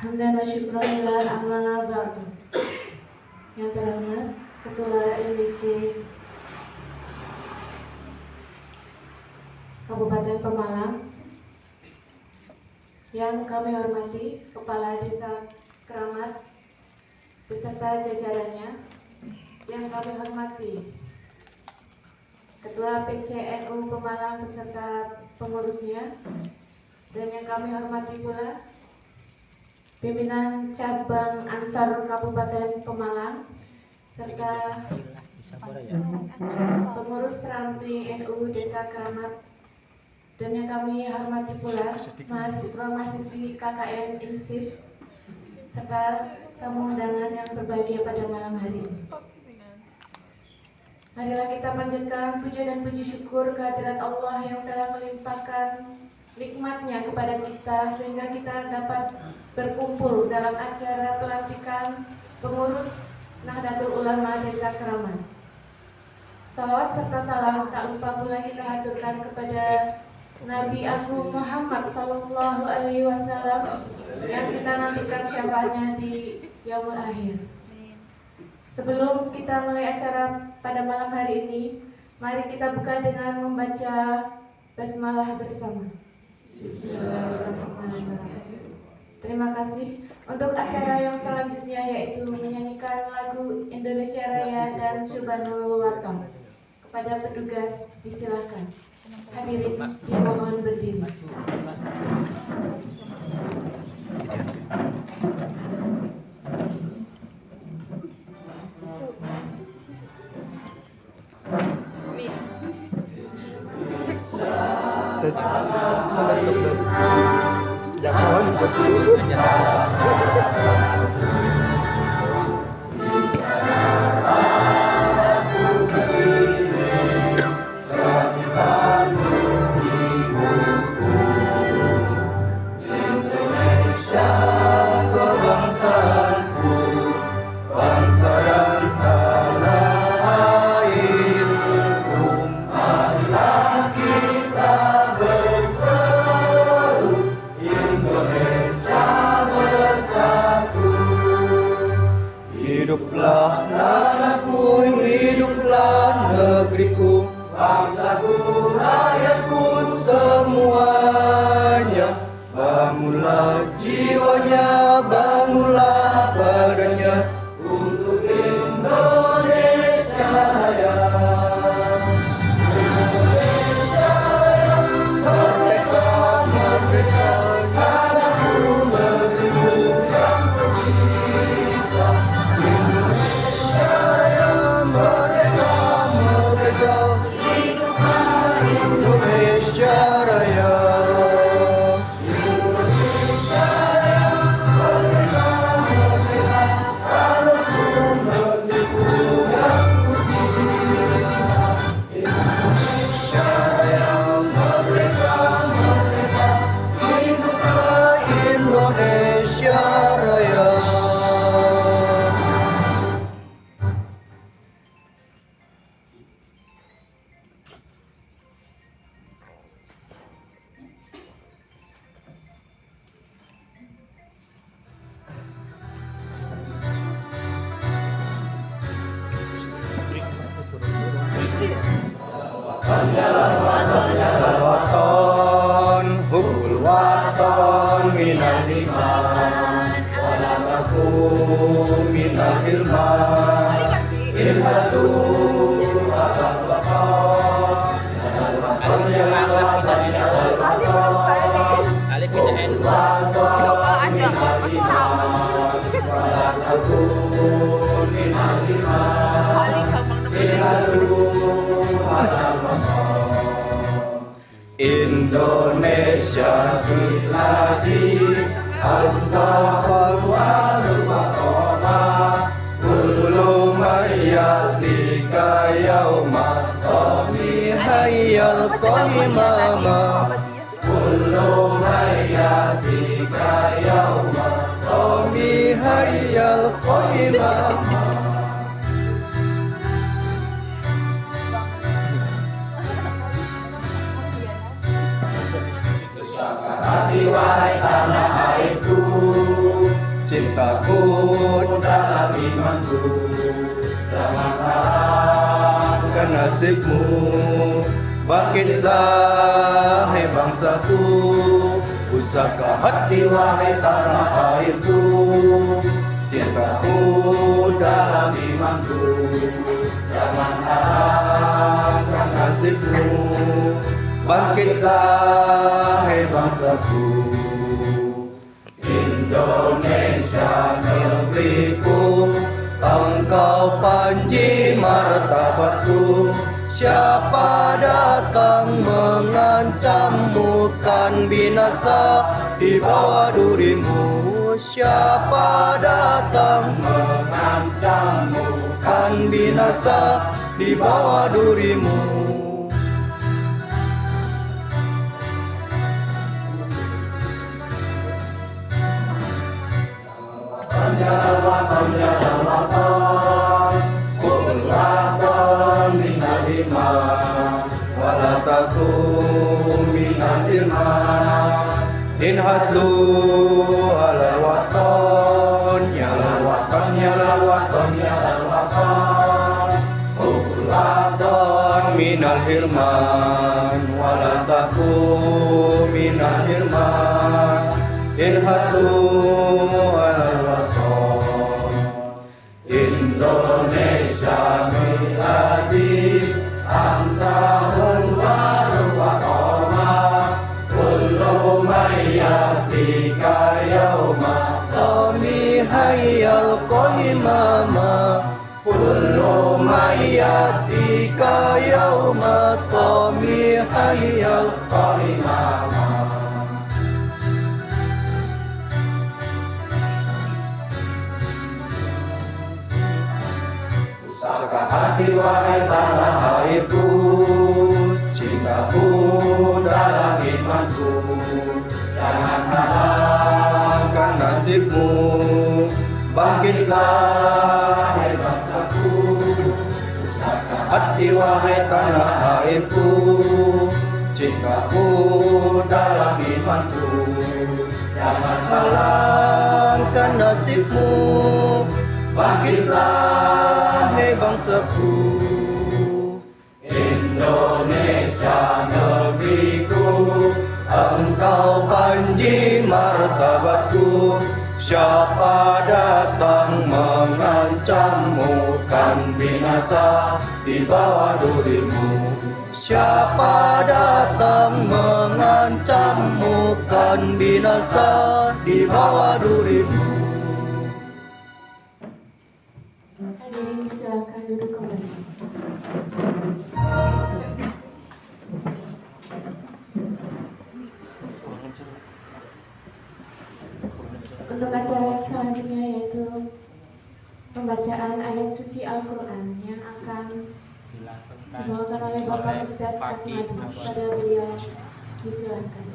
Hamdan wa syukran lillah amma ba'du. Yang terhormat Ketua MBC Kabupaten Pemalang, yang kami hormati Kepala Desa Keramat beserta jajarannya, yang kami hormati Ketua PCNU Pemalang beserta pengurusnya, dan yang kami hormati pula pimpinan cabang Ansar Kabupaten Pemalang serta pengurus ranting NU Desa Keramat, dan yang kami hormati pula mahasiswa-mahasiswi KKN INSIP serta tamu undangan yang berbahagia pada malam hari ini. Marilah kita panjatkan puja dan puji syukur kehadirat Allah yang telah melimpahkan nikmatnya kepada kita sehingga kita dapat berkumpul dalam acara pelantikan pengurus Nahdlatul Ulama Desa Keramat. Salawat serta salam tak lupa pula kita haturkan kepada Nabi Agung Muhammad Sallallahu Alaihi Wasallam yang kita nantikan syafaatnya di Yaumul Akhir. Sebelum kita mulai acara pada malam hari ini, mari kita buka dengan membaca basmalah bersama. Bismillahirrahmanirrahim. Terima kasih. Untuk acara yang selanjutnya yaitu menyanyikan lagu Indonesia Raya dan Subhanul Waton. Kepada petugas disilakan. Hadirin dimohon berdiri. Hiduplah tanahku, hiduplah negeriku, bangsaku, rakyatku semuanya. Bangunlah jiwanya, bangunlah badannya untuk Indonesia Raya. Indonesia Raya, merdeka, merdeka, tanahku, negeriku yang tercinta. Indonesia Raya, merdeka, merdeka, hiduplah Indonesia Raya. Indonesia Raya, merdeka, merdeka, tanahku, negeriku yang tercinta. Indonesia Raya, merdeka, merdeka, hiduplah Indonesia Raya. Waton, hubul waton minal iman, walamaku minal ilman, ilmatu abad waton, minal waton ya waton ya waton, hubul waton minal iman, walamaku minal iman, ilmatu abad waton. Indonesia biladi anta qalwal maqama kullu mayyalika yauma qami hayyal qimama kullu mayyalika yauma qami hayyal qimama. Wahai tanah airku, takut dalam imanku, jangan harapkan nasibmu. Bangkitlah hai bangsaku, usahkah hati wahai tanah airku, cintaku dalam imanku, jangan harapkan nasibmu. Bangkitlah hai bangsaku. Indonesia negeriku, engkau panji martabatku. Siapa datang mengancammu kan binasa di bawah durimu. Siapa datang mengancammu kan binasa di bawah durimu. In hadlu ala waton, ya waton, ya waton, ya waton. Ukulatan minal hirman, walataku minal hirman. In hadlu ala waton. Indonesia miladi, antahun baru wakoma. Kullu mayyatika yawma, kami hayal qimama. Kullu mayyatika yawma, kami hayal qimama. Usahkah hati wahai tanah airku, cintaku dalam imanku, jangan harapkan nasibmu. Bangkitlah hai bangsaku, usahkah hati wahai tanah airku, cintaku dalam imanku, jangan halangkan nasibmu. Bangkitlah hai bangsaku. Indonesia negeriku, engkau panji martabatku. Siapa datang mengancammu kan binasa di bawah durimu. Siapa datang mengancammu kan binasa di bawah durimu. Hadirin silakan duduk kembali. Untuk acara yang selanjutnya yaitu pembacaan ayat suci Al-Quran yang akan dibawakan oleh Bapak Ustadz Kasnadi. Pada beliau disilakan.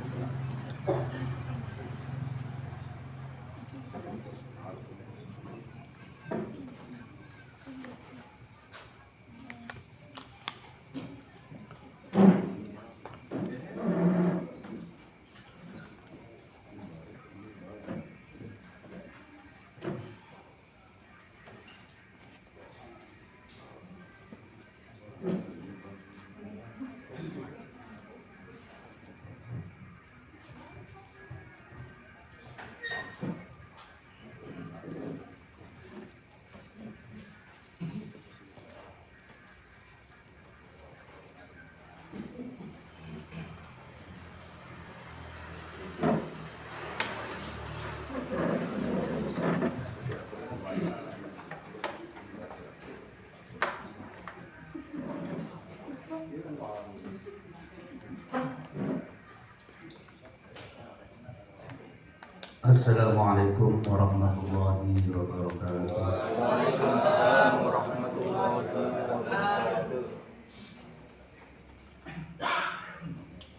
Assalamualaikum warahmatullahi wabarakatuh. Waalaikumsalam warahmatullahi wabarakatuh.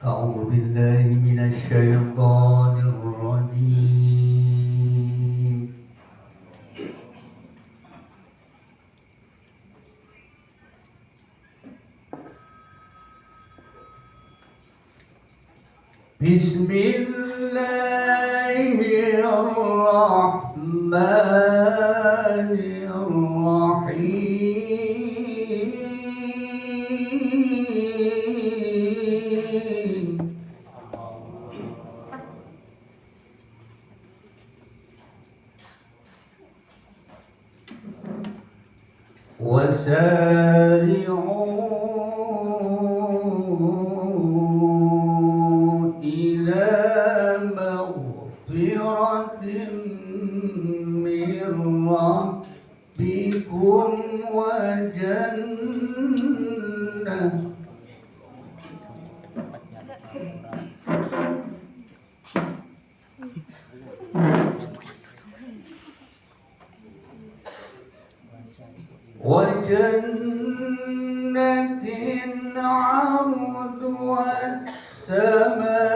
A'udzu billahi minasy syaithanir rajim. Bismillahirrahmanirrahim. وسارعوا إلى مغفرة من ربكم وجنة عرضها السماوات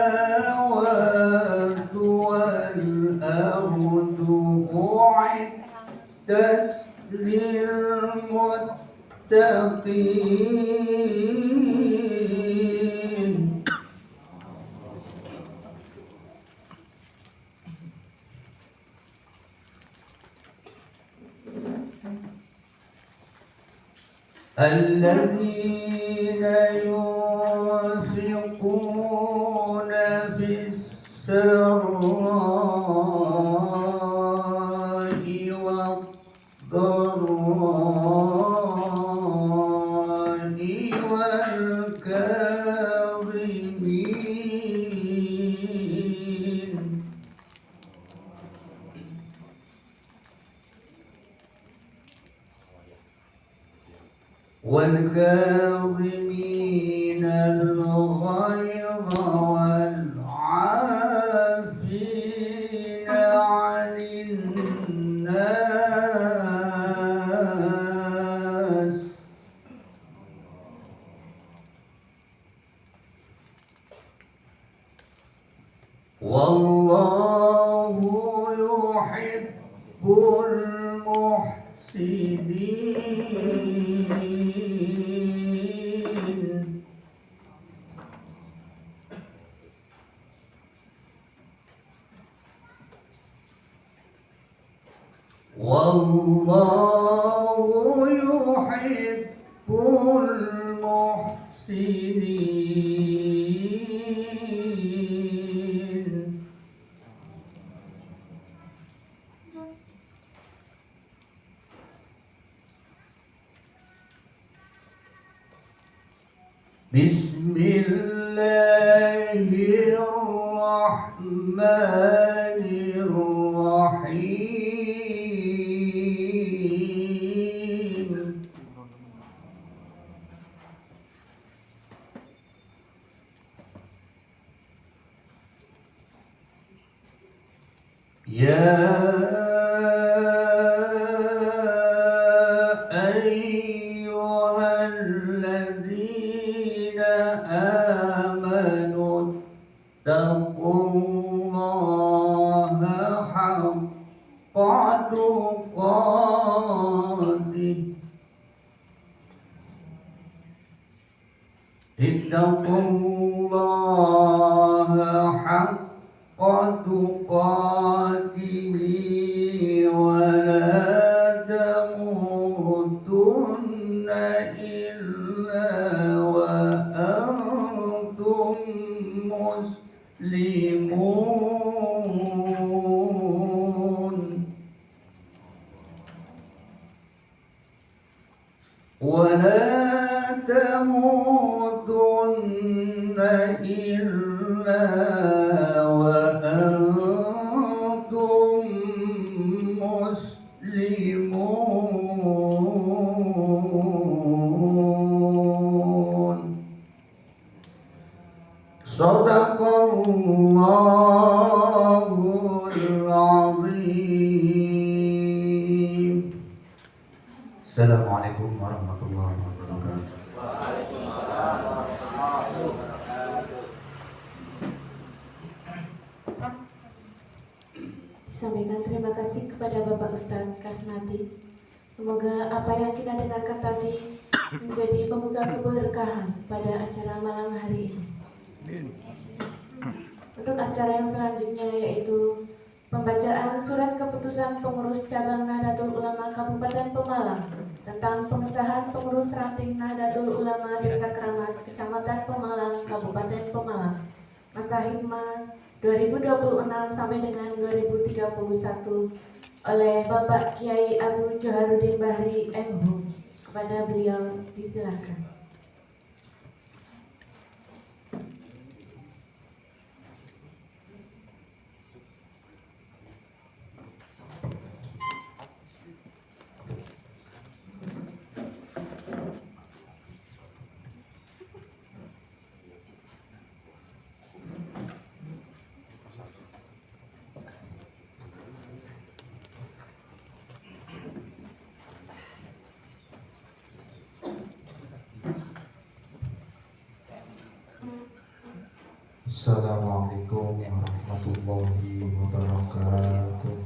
والأرض أعدت للمتقين الذين ينفقون في السراء والضراء والكاظمين الغيظ والعافين عن الناس والله يحب المحسنين والله يحب المحسنين بسم الله الرحمن الرحيم يا أيها الذين آمنوا اتقوا الله حق تقاته اتقوا الله حق تقاته ولا تموتن إلا وأنتم مسلمون ولا تموتن إلا وأنتم مسلمون صدق الله العظيم. السلام عليكم ورحمة الله وبركاته. Disampaikan terima kasih kepada Bapak Ustadz Kasnati. Semoga apa yang kita dengarkan tadi menjadi pembuka keberkahan pada acara malam hari ini. Untuk acara yang selanjutnya yaitu pembacaan surat keputusan pengurus cabang Nahdlatul Ulama Kabupaten Pemalang tentang pengesahan pengurus ranting Nahdlatul Ulama Desa Keramat, Kecamatan Pemalang, Kabupaten Pemalang, masa hikmah 2026 sampai dengan 2031 oleh Bapak Kiai Abu Joharudin Bahri MH. Kepada beliau disilakan. Assalamualaikum warahmatullahi wabarakatuh.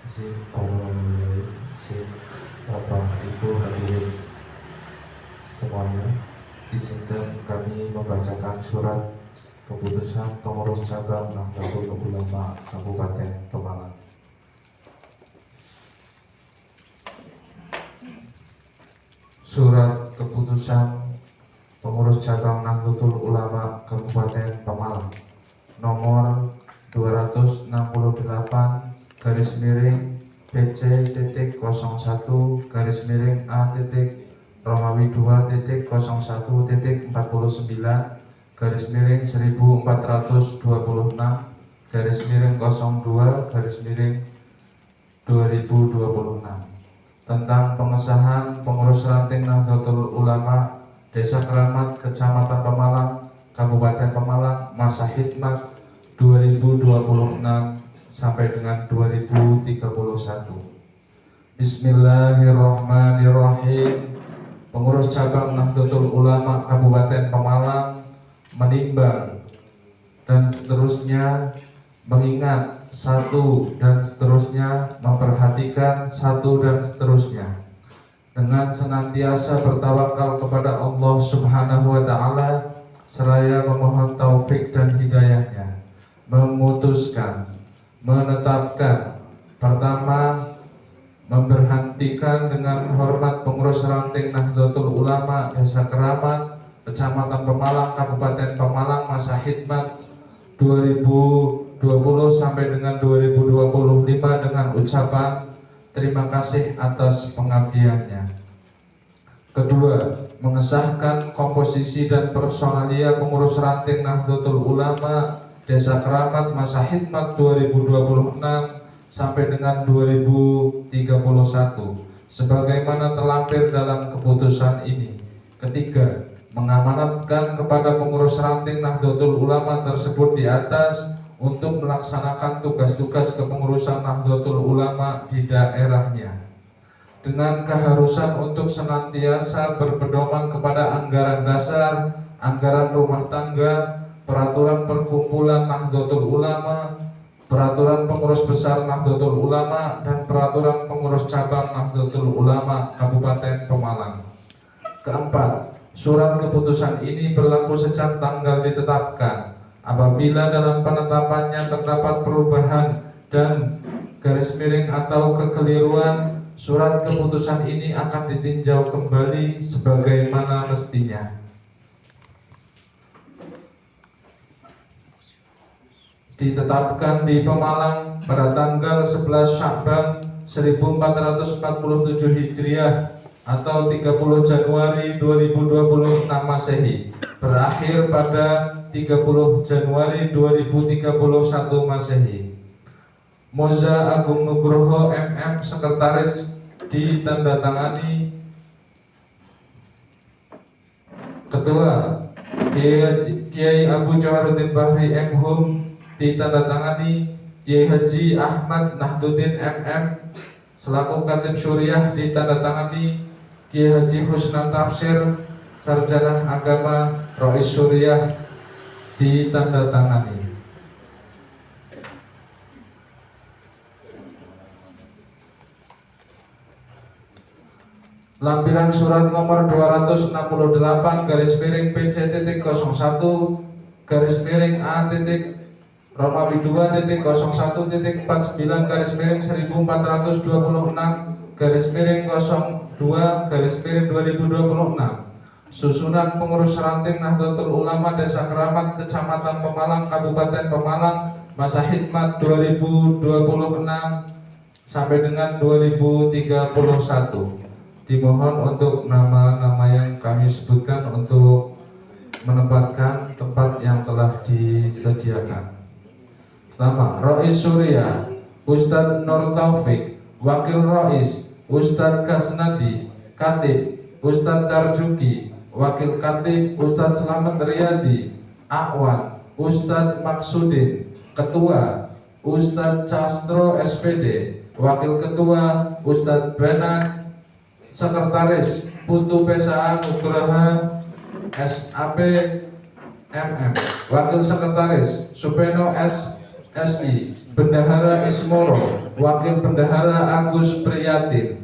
Izin izin Bapak Ibu hadirin semuanya, izinkan kami membacakan surat keputusan pengurus cabang Nahdlatul Ulama Kabupaten Pemalang. Surat keputusan pengurus cabang Nahdlatul Ulama Kabupaten Pemalang nomor 268 garis miring PC.01 garis miring A Romawi 2.01.49 garis miring 1426 garis miring 02 garis miring 2026 tentang pengesahan pengurus ranting Nahdlatul Ulama Desa Keramat Kecamatan Pemalang Kabupaten Pemalang masa hikmat 2026 sampai dengan 2031. Bismillahirrahmanirrahim. Pengurus cabang Nahdlatul Ulama Kabupaten Pemalang menimbang dan seterusnya, mengingat satu dan seterusnya, memperhatikan satu dan seterusnya, dengan senantiasa bertawakal kepada Allah Subhanahu wa Ta'ala seraya memohon taufik dan hidayahnya, memutuskan, menetapkan, pertama, memberhentikan dengan hormat pengurus ranting Nahdlatul Ulama Desa Keramat Kecamatan Pemalang Kabupaten Pemalang masa hikmat 2020 sampai dengan 2025 dengan ucapan terima kasih atas pengabdiannya. Kedua, mengesahkan komposisi dan personalia pengurus ranting Nahdlatul Ulama Desa Keramat masa hikmat 2026 sampai dengan 2031 sebagaimana terlampir dalam keputusan ini. Ketiga, mengamanatkan kepada pengurus ranting Nahdlatul Ulama tersebut di atas untuk melaksanakan tugas-tugas kepengurusan Nahdlatul Ulama di daerahnya dengan keharusan untuk senantiasa berpedoman kepada anggaran dasar, anggaran rumah tangga, peraturan perkumpulan Nahdlatul Ulama, peraturan pengurus besar Nahdlatul Ulama, dan peraturan pengurus cabang Nahdlatul Ulama Kabupaten Pemalang. Keempat, surat keputusan ini berlaku sejak tanggal ditetapkan. Apabila dalam penetapannya terdapat perubahan dan garis miring atau kekeliruan, surat keputusan ini akan ditinjau kembali sebagaimana mestinya. Ditetapkan di Pemalang pada tanggal 11 Sya'ban 1447 Hijriah atau 30 Januari 2026 Masehi, berakhir pada 30 Januari 2031 Masehi. Moza Agung Nugroho MM Sekretaris ditandatangani Ketua Kiai Abu Jawaruddin Bahri M Hum, ditandatangani Kiai Haji Ahmad Nahduddin MM selaku Khatib Syuriah, ditandatangani Kiai Haji Husnan Tafsir Sarjana Agama Rois Syuriah, ditandatangani. Lampiran surat nomor 268 garis miring PC.01 garis miring A Romawi 2.01.49 garis miring 1426 garis miring 02 garis miring 2026. Susunan pengurus ranting Nahdlatul Ulama Desa Keramat Kecamatan Pemalang Kabupaten Pemalang masa khidmat 2026 sampai dengan 2031. Dimohon untuk nama-nama yang kami sebutkan untuk menempatkan tempat yang telah disediakan. Pertama, Rois Surya, Ustadz Nur Taufik. Wakil Rois, Ustadz Kasnadi. Katib, Ustadz Tarjuki. Wakil Katib, Ustadz Slamet Riyadi. Akwan, Ustadz Maksudin. Ketua, Ustadz Castro SPD. Wakil Ketua, Ustadz Benat. Sekretaris, Putu PSA Nugraha SAP MM. Wakil Sekretaris, Supeno SI. Bendahara Ismoro. Wakil Bendahara Agus Priyatin.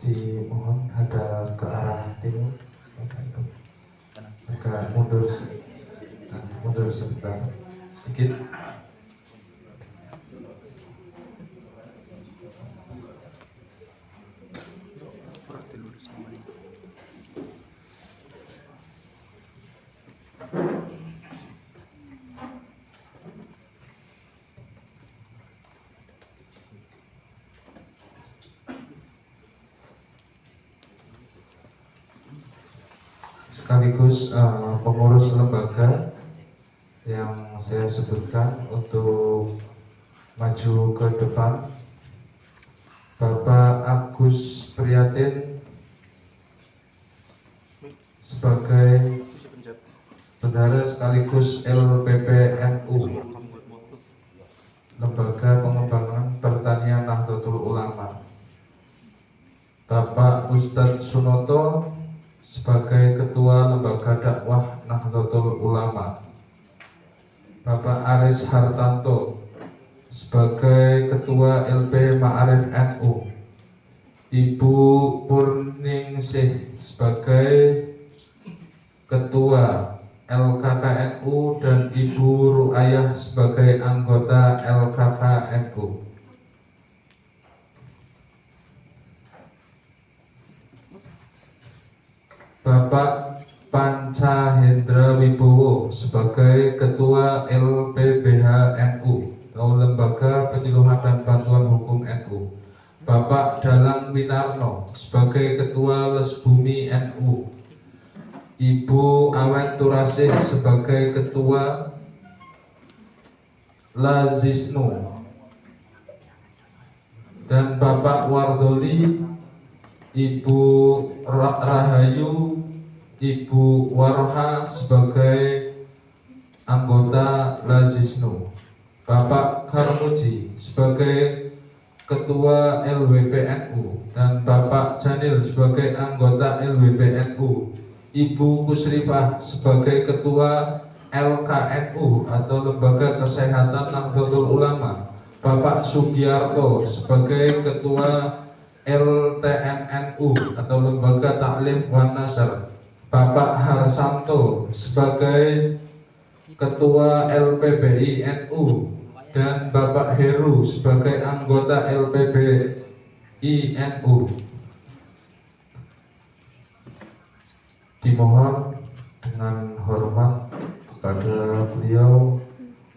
Dimohon ada ke arah timur, agak mundur sebentar sedikit. Sekaligus pengurus lembaga yang saya sebutkan untuk maju ke depan, Bapak Agus Priyatin sebagai bendahara sekaligus LPPNU, Lembaga Pengembangan Pertanian Nahdlatul Ulama. Bapak Ustadz Sunoto sebagai Ketua Lembaga Dakwah Nahdlatul Ulama. Bapak Aris Hartanto sebagai Ketua LP Ma'arif NU. Ibu Purningsih sebagai Ketua LKKNU dan Ibu Ru'ayah sebagai anggota LKKNU. Bapak Panca Hendra Wibowo sebagai Ketua LPBH NU atau Lembaga Penyuluhan dan Bantuan Hukum NU. Bapak Dalang Winarno sebagai Ketua Lesbumi NU. Ibu Awen Turasih sebagai Ketua Lazisnu. Dan Bapak Wardoli, Ibu Rahayu, Ibu Warha sebagai anggota Lazisnu. Bapak Karmuji sebagai Ketua LWPNU dan Bapak Janil sebagai anggota LWPNU. Ibu Kusrifah sebagai Ketua LKNU atau Lembaga Kesehatan Nahdlatul Ulama. Bapak Sugiarto sebagai Ketua LTNNU atau Lembaga Taklim wan Nasr. Bapak Harsanto sebagai Ketua LPBI NU dan Bapak Heru sebagai anggota LPBI NU. Dimohon dengan hormat kepada beliau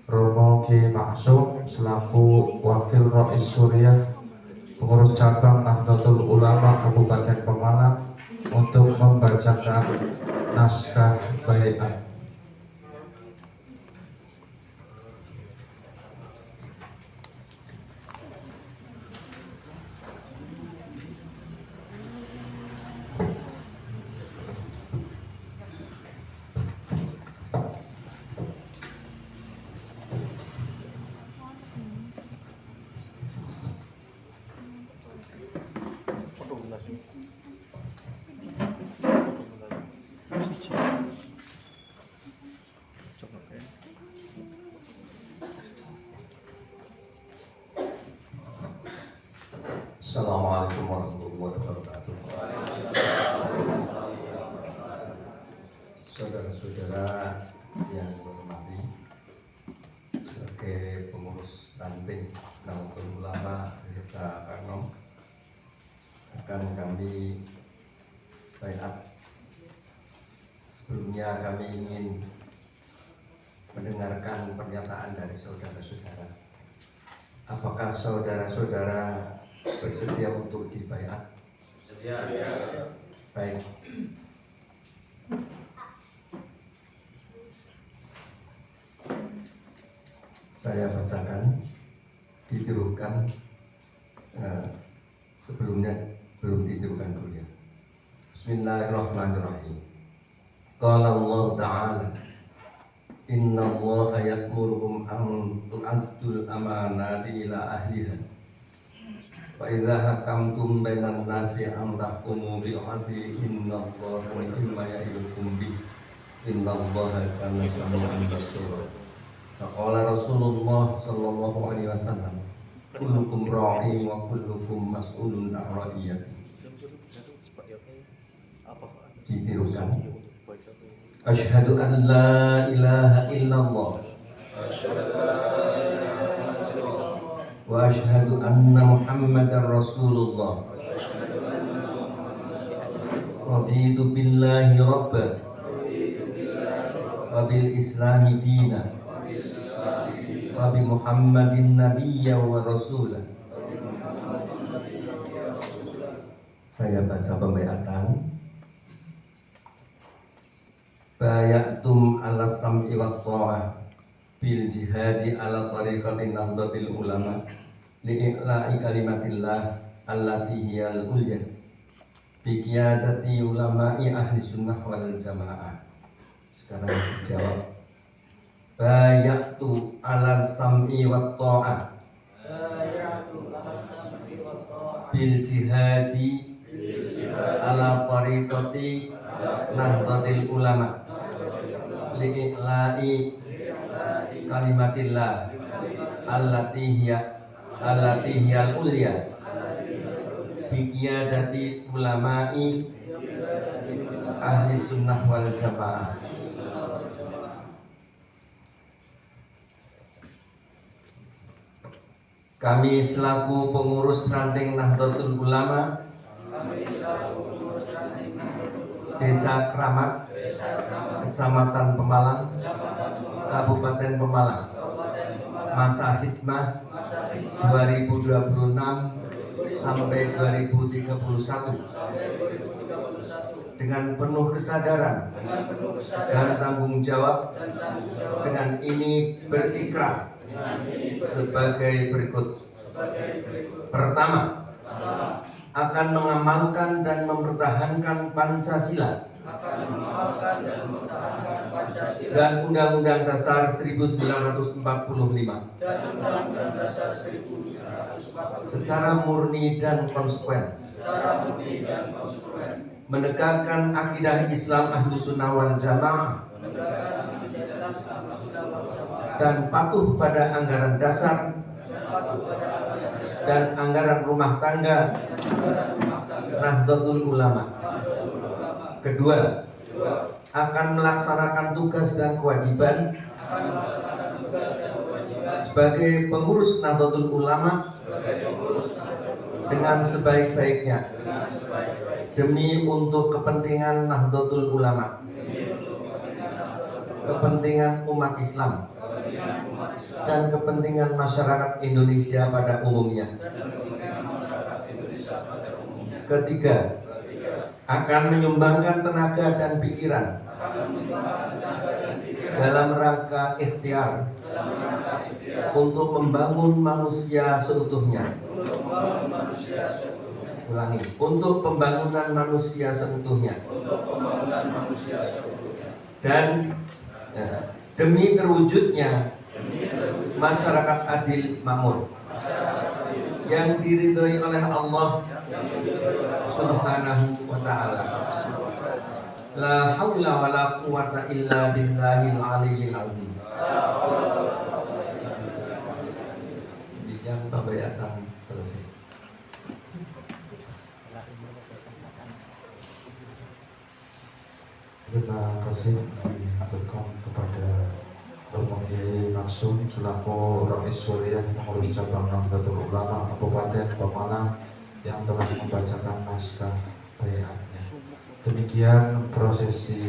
Romo Ki Maksum selaku Wakil Rois Suriah Pengurus Cabang Nahdlatul Ulama Kabupaten Pemalang untuk membacakan naskah baiat. Assalamualaikum warahmatullahi wabarakatuh. Saudara-saudara yang hormati, sebagai pengurus ranting Nahdlatul Ulama beserta Karnom, akan kami baiat. Sebelumnya kami ingin mendengarkan pernyataan dari saudara-saudara. Apakah saudara-saudara bersedia untuk dibaiat? Baik. Saya bacakan, ditirukan. Sebelumnya belum ditirukan dulu ya. Bismillahirrahmanirrahim. Qala Allah Ta'ala, Inna Allah ya'murukum an tu'addul amanati ila ahliha wa idza hakamtum bainan nasi an tahkumu bil adli inna Allaha ni'ma ya'idukum bih inna Allaha kana sami'an basira. Faqala Rasulullah sallallahu alaihi wasallam, kullukum ra'i wa kullukum mas'ulun an ra'iyati. Ditirukan. Asyhadu an la ilaha illallah wa asyhadu anna Muhammadar Rasulullah. Raditu billahi rabban wa bil islami dina wa bi Muhammadin nabiyya wa rasulah. Saya baca pembaiatan. Bayatum ala sam'i wa ta'ah bil jihadi ala tariqati Nahdlatul Ulama li'i'la'i kalimatillah allati hiyal ulya bi qiyadati ulama'i ahli sunnah wal jamaah. Sekarang dijawab. Bayatu ala sam'i wa ta'ah bil jihadi ala tariqati Nahdlatul Ulama li'i'la'i kalimatillah allati hiyal ulya bi qiyadati ulama'i ahli sunnah wal jamaah. Kami selaku pengurus ranting Nahdlatul Ulama Desa Kramat, Kecamatan Pemalang, Kabupaten Pemalang, masa hikmah 2026 sampai 2031, dengan penuh kesadaran dan tanggung jawab. Dengan ini berikrar sebagai berikut. Pertama, akan mengamalkan dan mempertahankan Pancasila dan Undang-Undang Dasar 1945 secara murni dan konsekuen, menegakkan akidah Islam Ahlus Sunnah wal Jamaah dan patuh pada anggaran dasar dan anggaran rumah tangga Nahdlatul Ulama. Kedua, akan melaksanakan tugas dan kewajiban sebagai pengurus Nahdlatul Ulama dengan sebaik-baiknya demi untuk kepentingan Nahdlatul Ulama, kepentingan umat Islam dan kepentingan masyarakat Indonesia pada umumnya. Ketiga, akan menyumbangkan tenaga dan pikiran dalam rangka ikhtiar untuk membangun manusia seutuhnya. Ulangi, untuk pembangunan manusia seutuhnya. Dan demi terwujudnya masyarakat adil makmur yang diridhoi oleh Allah Subhanahu wa ta'ala. La haula wa la quwata illa billahil aliyyil azim. Demikian pembayatan selesai. Terima kasih kami aturkan kepada Romo Kiai Maksum selaku Rais Suriah pengurus cabang Nahdlatul Ulama Kabupaten Pemalang yang telah membacakan naskah baiatnya. Demikian prosesi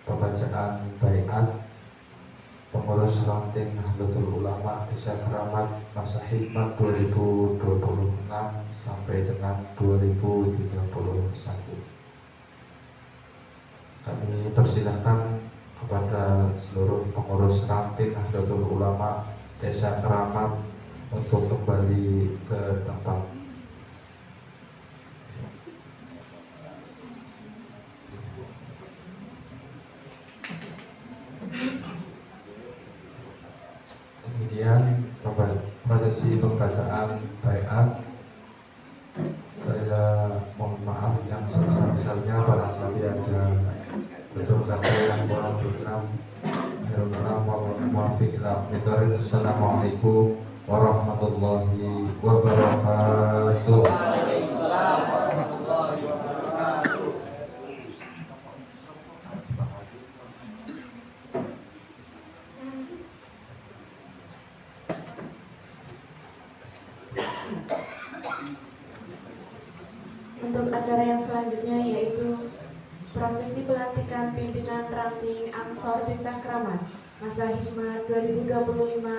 pembacaan baiat pengurus ranting Nahdlatul Ulama Desa Keramat masa hikmat 2026 sampai dengan 2031. Kami persilahkan kepada seluruh pengurus ranting Nahdlatul Ulama Desa Keramat untuk kembali ke tempat. Kemudian prosesi pembacaan baiat, saya mohon maaf yang sebesar-besarnya barangkali ada tutur kata yang kurang berkenan. Assalamualaikum warahmatullahi wabarakatuh. Untuk acara yang selanjutnya yaitu prosesi pelantikan pimpinan ranting Ansor Desa Keramat masa hikmat 2025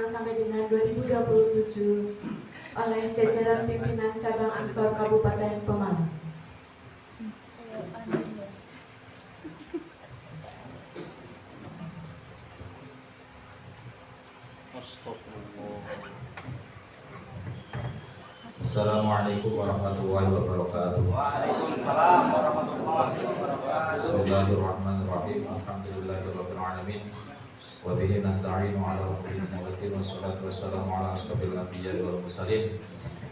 sampai dengan 2027 oleh jajaran pimpinan cabang Ansor Kabupaten Pemalang. Assalamualaikum warahmatullahi wabarakatuh. Waalaikumsalam warahmatullahi wabarakatuh. Bismillahirrahmanirrahim. Alhamdulillahirabbil alamin. Wa bihi nasta'inu ala umuri din wassalatu wassalamu ala asyrofil anbiya'i wal mursalin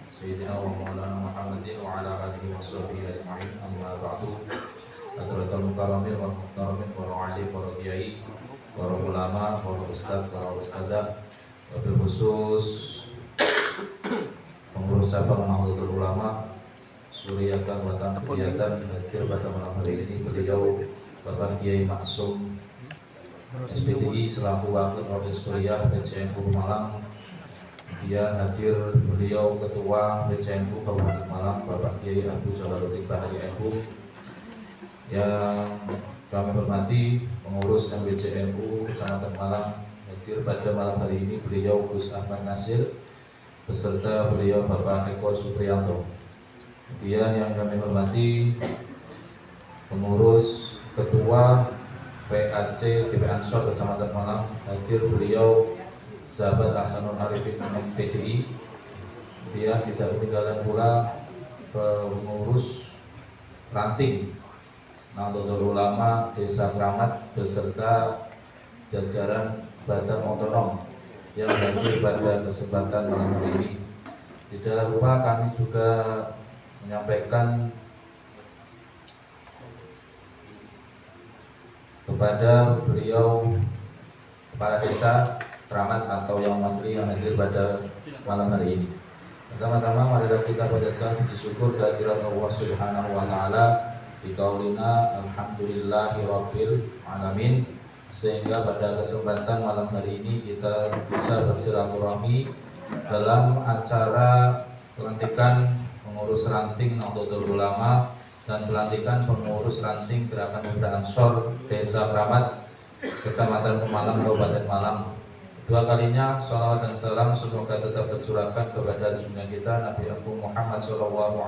sayyidina wa maulana Muhammadin wa ala alihi washabbihi ajma'in. Amma ba'du. Hadratul mukarramin wal muhtaramin wa ra'ayi para kiai, para ulama, para ustaz, para ustadzah, wabil khusus pengurus cabang Nahdlatul Ulama Suriatan Watan Kegiatan hadir pada malam hari ini beliau Bapak Kiai Maksum SPDI selaku Wakil Rais Suriah PCNU Malang. Kemudian hadir beliau Ketua PCNU Kabupaten Malang Bapak Kiai Abu Jalaluddin Bahari MU. Yang kami hormati pengurus MPCNU Kecamatan Malang, hadir pada malam hari ini beliau Gus Ahmad Nasir beserta beliau Bapak Eko Supriyanto. Kemudian yang kami hormati pengurus Ketua PAC VP Ansor Kecamatan Malang, hadir beliau sahabat Hasanul Arifin MPDI. Kemudian tidak ketinggalan pula pengurus ranting Nahdlatul Ulama Desa Keramat beserta jajaran Badan Otonom yang hadir pada kesempatan malam hari ini. Tidak lupa kami juga menyampaikan kepada beliau kepala desa Keramat atau yang mewakili yang hadir pada malam hari ini. Pertama-tama marilah kita panjatkan puji syukur kehadirat Allah Subhanahu wa taala bi qaulina alhamdulillahirabbil alamin, sehingga pada kesempatan malam hari ini kita bisa bersilaturahmi dalam acara pelantikan pengurus ranting Nahdlatul Ulama dan pelantikan pengurus ranting Gerakan Pemuda Ansor Desa Keramat Kecamatan Pemalang Kabupaten Malang. Dua kalinya salawat dan salam semoga tetap tercurahkan kepada junjungan kita Nabi Agung Muhammad SAW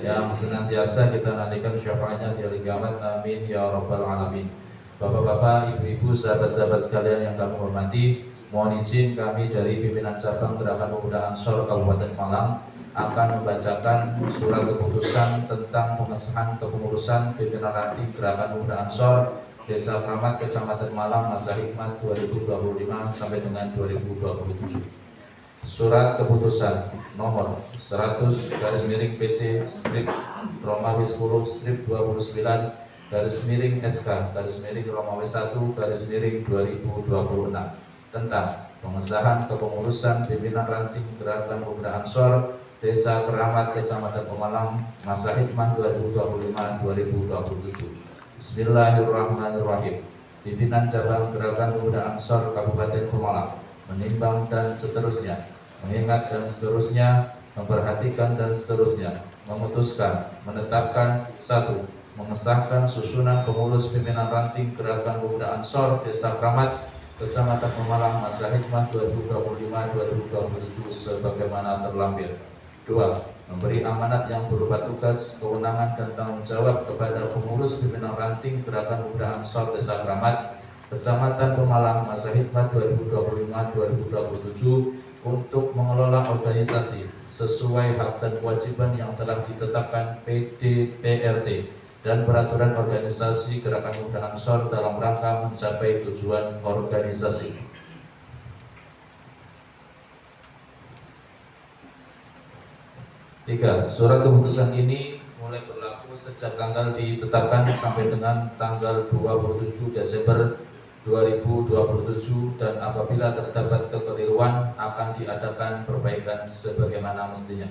yang senantiasa kita nantikan syafaatnya di hari kiamat. Amin ya rabbal alamin. Bapak-bapak, ibu-ibu, sahabat-sahabat sekalian yang kami hormati, mohon izin kami dari pimpinan cabang Gerakan Pemuda Ansor Kabupaten Malang akan membacakan surat keputusan tentang pengesahan kepengurusan pimpinan ranting Gerakan Pemuda Ansor Desa Keramat Kecamatan Malang masa hikmat 2025 sampai dengan 2027. Surat keputusan nomor 100 PC strip Romawi 10 strip 29 SK Romawi 1 2026 tentang pengesahan kepengurusan pimpinan ranting Gerakan Pemuda Ansor Desa Keramat Kecamatan Pemalang masa hikmah 2025-2027. Bismillahirrahmanirrahim. Pimpinan Cabang Gerakan Pemuda Ansor Kabupaten Pemalang menimbang dan seterusnya, mengingat dan seterusnya, memperhatikan dan seterusnya, memutuskan, menetapkan. 1. Mengesahkan susunan pengurus pimpinan ranting Gerakan Pemuda Ansor Desa Kramat, Kecamatan Pemalang, masa hikmah 2025-2027 sebagaimana terlampir. 2. Memberi amanat yang berupa tugas, kewenangan, dan tanggung jawab kepada pengurus pimpinan ranting Gerakan Pemuda Ansor Desa Kramat, Kecamatan Pemalang, masa hikmah 2025-2027 untuk mengelola organisasi sesuai hak dan kewajiban yang telah ditetapkan PDPRT dan peraturan organisasi Gerakan Pemuda Ansor dalam rangka mencapai tujuan organisasi. 3. Surat keputusan ini mulai berlaku sejak tanggal ditetapkan sampai dengan tanggal 27 Desember 2027 dan apabila terdapat kekeliruan akan diadakan perbaikan sebagaimana mestinya.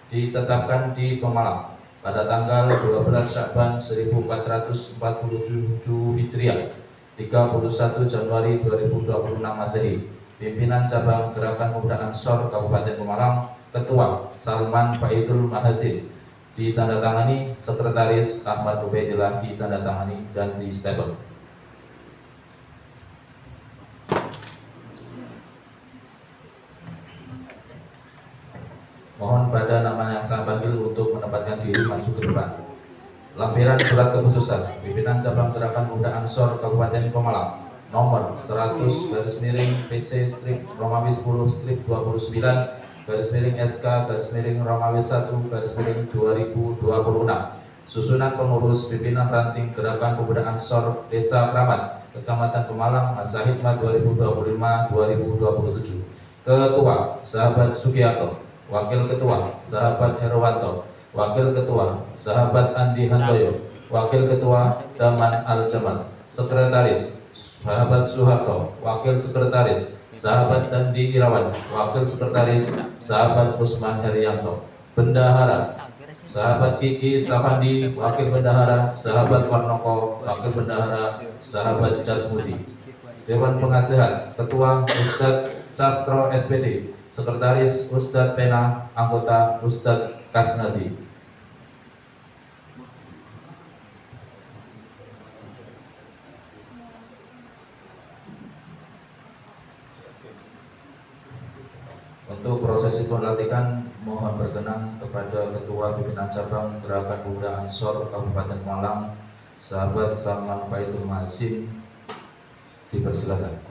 Ditetapkan di Pemalang pada tanggal 12 Sya'ban 1447 Hijriah, 31 Januari 2026 Masehi. Pimpinan Cabang Gerakan Pemuda Ansor Kabupaten Pemalang, Ketua Salman Faidul Mahasin, ditandatangani Sekretaris Ahmad Ubaidillah, ditandatangani dan di stempel. Mohon pada nama yang saya panggil untuk menempatkan diri maju ke depan. Lampiran surat keputusan Pimpinan Cabang Gerakan Pemuda Ansor Kabupaten Pemalang nomor 100/10-PC-Romawi 10-2009-SK-Romawi 1-2026. Susunan pengurus pimpinan ranting Gerakan Pemuda Ansor Desa Kramat, Kecamatan Pemalang, masa hikmah 2025-2027. Ketua Sahabat Sugiarto, Wakil Ketua Sahabat Herwanto, Wakil Ketua Sahabat Andi Handoyo, Wakil Ketua Daman Al-Jamal, Sekretaris Sahabat Suharto, Wakil Sekretaris Sahabat Dandi Irawan, Wakil Sekretaris Sahabat Usman Herianto, Bendahara Sahabat Kiki Safandi, Wakil Bendahara Sahabat Warnoko, Wakil Bendahara Sahabat Jasmudi. Dewan Penasihat Ketua Ustadz Castro SPD, Sekretaris Ustadz Pena, anggota Ustadz Kasnadi. Untuk prosesi pelantikan mohon berkenan kepada Ketua Pimpinan Cabang Gerakan Pemuda Ansor Kabupaten Malang, Sahabat Salman Faidul Mahasin, dipersilakan.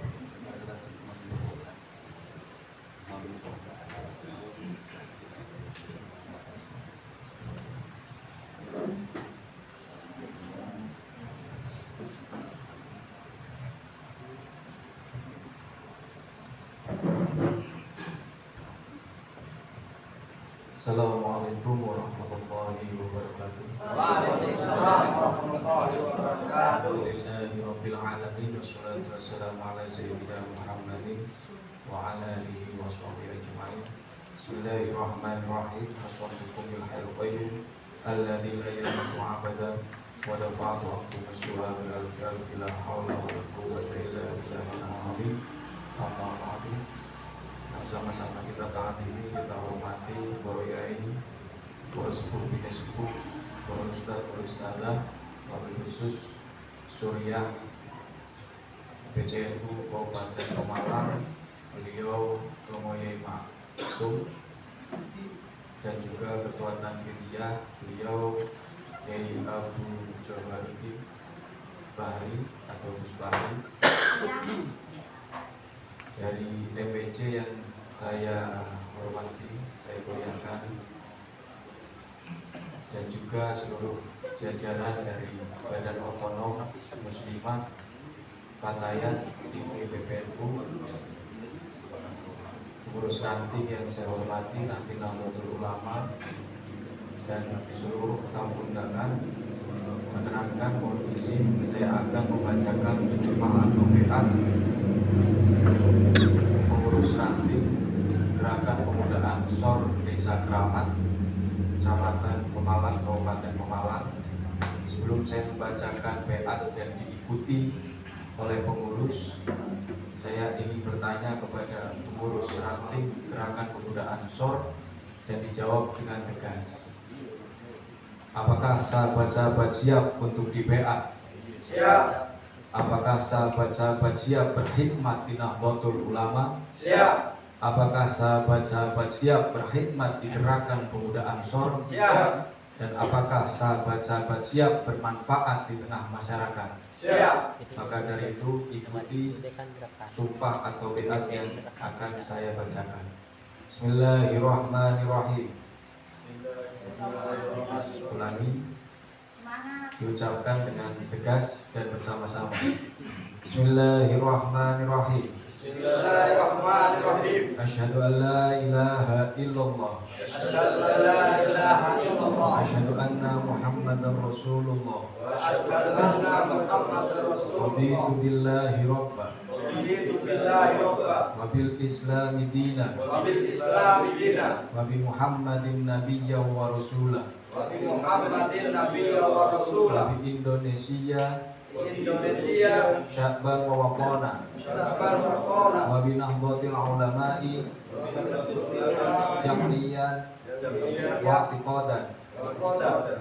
Assalamualaikum warahmatullahi wabarakatuh. Waalaikumsalam warahmatullahi wabarakatuh. Alhamdulillahirabbil alamin wassalatu wassalamu ala sayyidina Muhammadin wa ala alihi washabihi ajmain. Bismillahirrahmanirrahim. Assalamualaikum bil khairil qayyum alladzi la yamutu abadan wa dafa'tu ankum as-su'a bil alfi la haula wa la quwwata illa billahil azim. Amma ba'du. Sama-sama kita taat ini, kita hormati para yai, para sepuh, bini sepuh, para ustaz, para ustazah, wabil khusus Suriah PCNU Kabupaten Pemalang, beliau Romo Yai Maksum, dan juga Ketua Tanfidiyah, beliau Yai Abu Jabaruddin Bahri atau Gus Bahri. Dari MPC yang saya hormati, saya muliakan, dan juga seluruh jajaran dari Badan Otonom Muslimat Fatayat IPI PPNU, pengurus ranting yang saya hormati, nanti Nahdlatul Ulama, dan seluruh tamu undangan. Mengenangkan mohon izin saya akan membacakan sumpah atau baiat pengurus ranting Gerakan Pemuda Ansor Desa Kramat, Kecamatan Pemalang, Kabupaten Pemalang, Sebelum saya membacakan beat dan diikuti oleh pengurus, saya ingin bertanya kepada pengurus ranting Gerakan Pemuda Ansor dan dijawab dengan tegas. Apakah sahabat-sahabat siap untuk di beat? Siap. Apakah sahabat-sahabat siap berkhidmat di Nahdlatul Ulama? Siap. Apakah sahabat-sahabat siap berkhidmat di Gerakan Pemuda Ansor? Siap. Dan apakah sahabat-sahabat siap bermanfaat di tengah masyarakat? Siap. Maka dari itu ikuti sumpah atau beat yang akan saya bacakan. Bismillahirrahmanirrahim. Ulangi, diucapkan dengan tegas dan bersama-sama. Bismillahirrahmanirrahim. Bismillahirrahmanirrahim. Asyhadu an la ilaha illallah. Asyhadu an la ilaha illallah. Asyhadu anna Muhammadar Rasulullah. Wa asyhadu anna Muhammadar Rasulullah. Raditu billahi rabba Raditu billahi rabba wa bil islami dina wa bil islami dina wa bi Muhammadin nabiyya wa rasulah wa bi Muhammadin nabiyya wa wa rasulah. bi Indonesia Indonesia sya'ban wa waqana sabar berkona wa bi nahdlatil ulama'i jam'iyyan wa i'tiqadan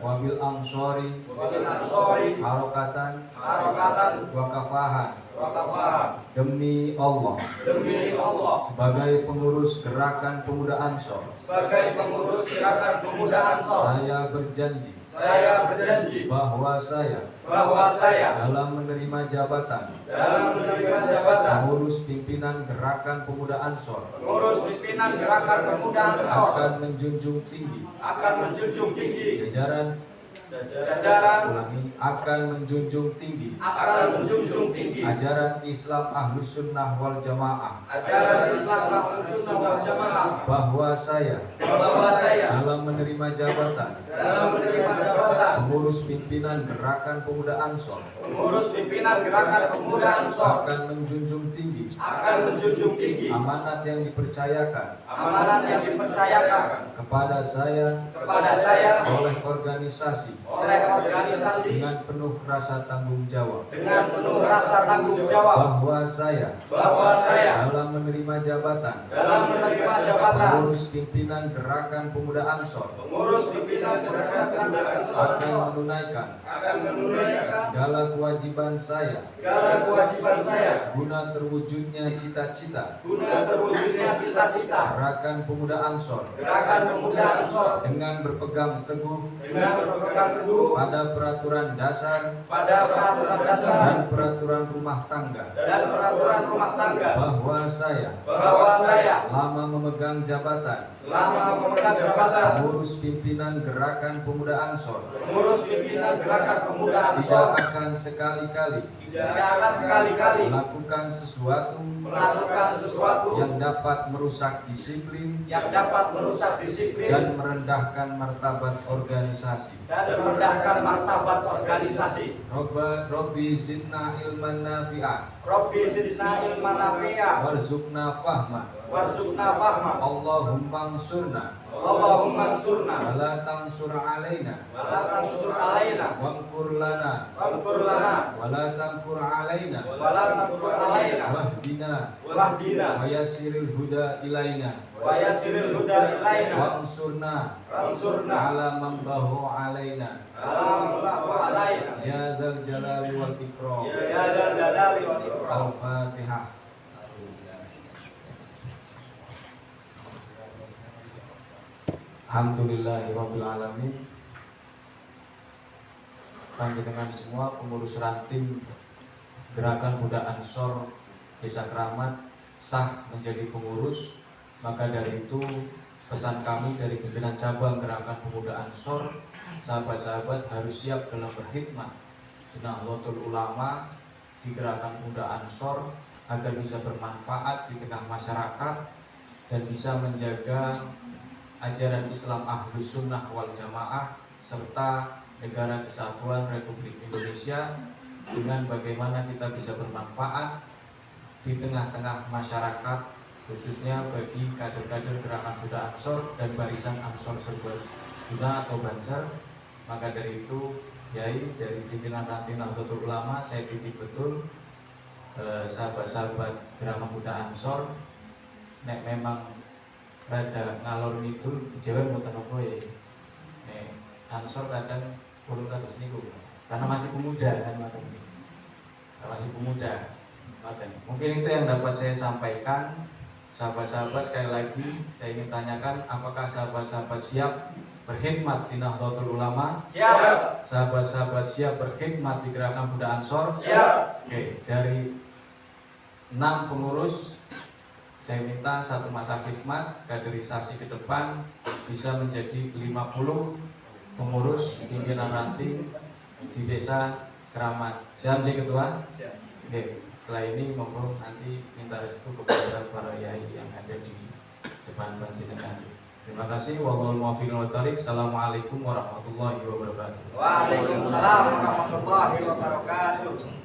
wa bil ansori ansori harakatan harakatan wa kafahan. wa kafahan. Demi Allah, Demi Allah, sebagai pengurus Gerakan Pemuda Ansor, sebagai pengurus Gerakan Pemuda Ansor, saya berjanji saya berjanji bahwa saya bahwa saya dalam menerima jabatan dalam menerima jabatan pengurus pimpinan Gerakan Pemuda Ansor pengurus pimpinan Gerakan Pemuda Ansor akan menjunjung tinggi akan menjunjung tinggi jajaran akan menjunjung tinggi ajaran Islam Ahlus Sunnah wal Jamaah, bahwa saya dalam menerima jabatan pengurus pimpinan Gerakan Pemuda Ansor akan menjunjung tinggi amanat yang dipercayakan kepada saya oleh organisasi dengan penuh rasa tanggung jawab, bahwa saya dalam menerima jabatan pengurus pimpinan Gerakan Pemuda Ansor akan menunaikan segala kewajiban saya guna terwujudnya cita-cita Gerakan Pemuda Ansor dengan berpegang teguh pada peraturan dasar dan peraturan rumah tangga, bahwa saya selama memegang jabatan pengurus pimpinan Gerakan Pemuda Ansor tidak akan sekali-kali melakukan sesuatu yang dapat merusak disiplin dan merendahkan martabat organisasi. Robbi zidna ilman nafi'ah warzuqna fahma Allahumma ansurna wala tansur alaina wamkur lana wala tamkur alaina wahdina wa yassiril huda ilaina wansurna ala man bahu alaina ya dzal jalali wal ikram. Al-Fatihah. Alhamdulillahirabbil alamin. Panjenengan semua pengurus ranting Gerakan Pemuda Ansor Desa Keramat sah menjadi pengurus. Maka dari itu pesan kami dari pimpinan cabang Gerakan Pemuda Ansor, sahabat-sahabat harus siap dalam berkhidmat di Nahdlatul Ulama, di Gerakan Pemuda Ansor, agar bisa bermanfaat di tengah masyarakat dan bisa menjaga ajaran Islam Ahlus Sunnah wal Jamaah serta Negara Kesatuan Republik Indonesia, dengan bagaimana kita bisa bermanfaat di tengah-tengah masyarakat, khususnya bagi kader-kader Gerakan Pemuda Ansor dan Barisan Ansor Serbaguna atau Banser, Maka dari itu Yai dari pimpinan ranting Nahdlatul Ulama saya titip betul sahabat-sahabat Gerakan Pemuda Ansor nek memang rada ngalor ngidul di Jawa mboten apa ya. Nek Ansor kadang perlu kados niku karena masih pemuda kan ngoten. Masih pemuda. Ngoten. Mungkin itu yang dapat saya sampaikan. Sahabat-sahabat, sekali lagi saya ingin tanyakan, apakah sahabat-sahabat siap berkhidmat di Nahdlatul Ulama? Siap. Sahabat-sahabat siap berkhidmat di Gerakan Pemuda Ansor? Siap. Oke, dari 6 pengurus saya minta satu masa khidmat kaderisasi ke depan bisa menjadi 50 pengurus pimpinan ranting di desa Keramat. Siap Cik Ketua? Oke, setelah ini monggo nanti minta restu kepada para yai yang ada di depan panjenengan. Terima kasih. Wallahul muwaffiq wal thoriq. Assalamualaikum warahmatullahi wabarakatuh. Waalaikumsalam warahmatullahi wabarakatuh.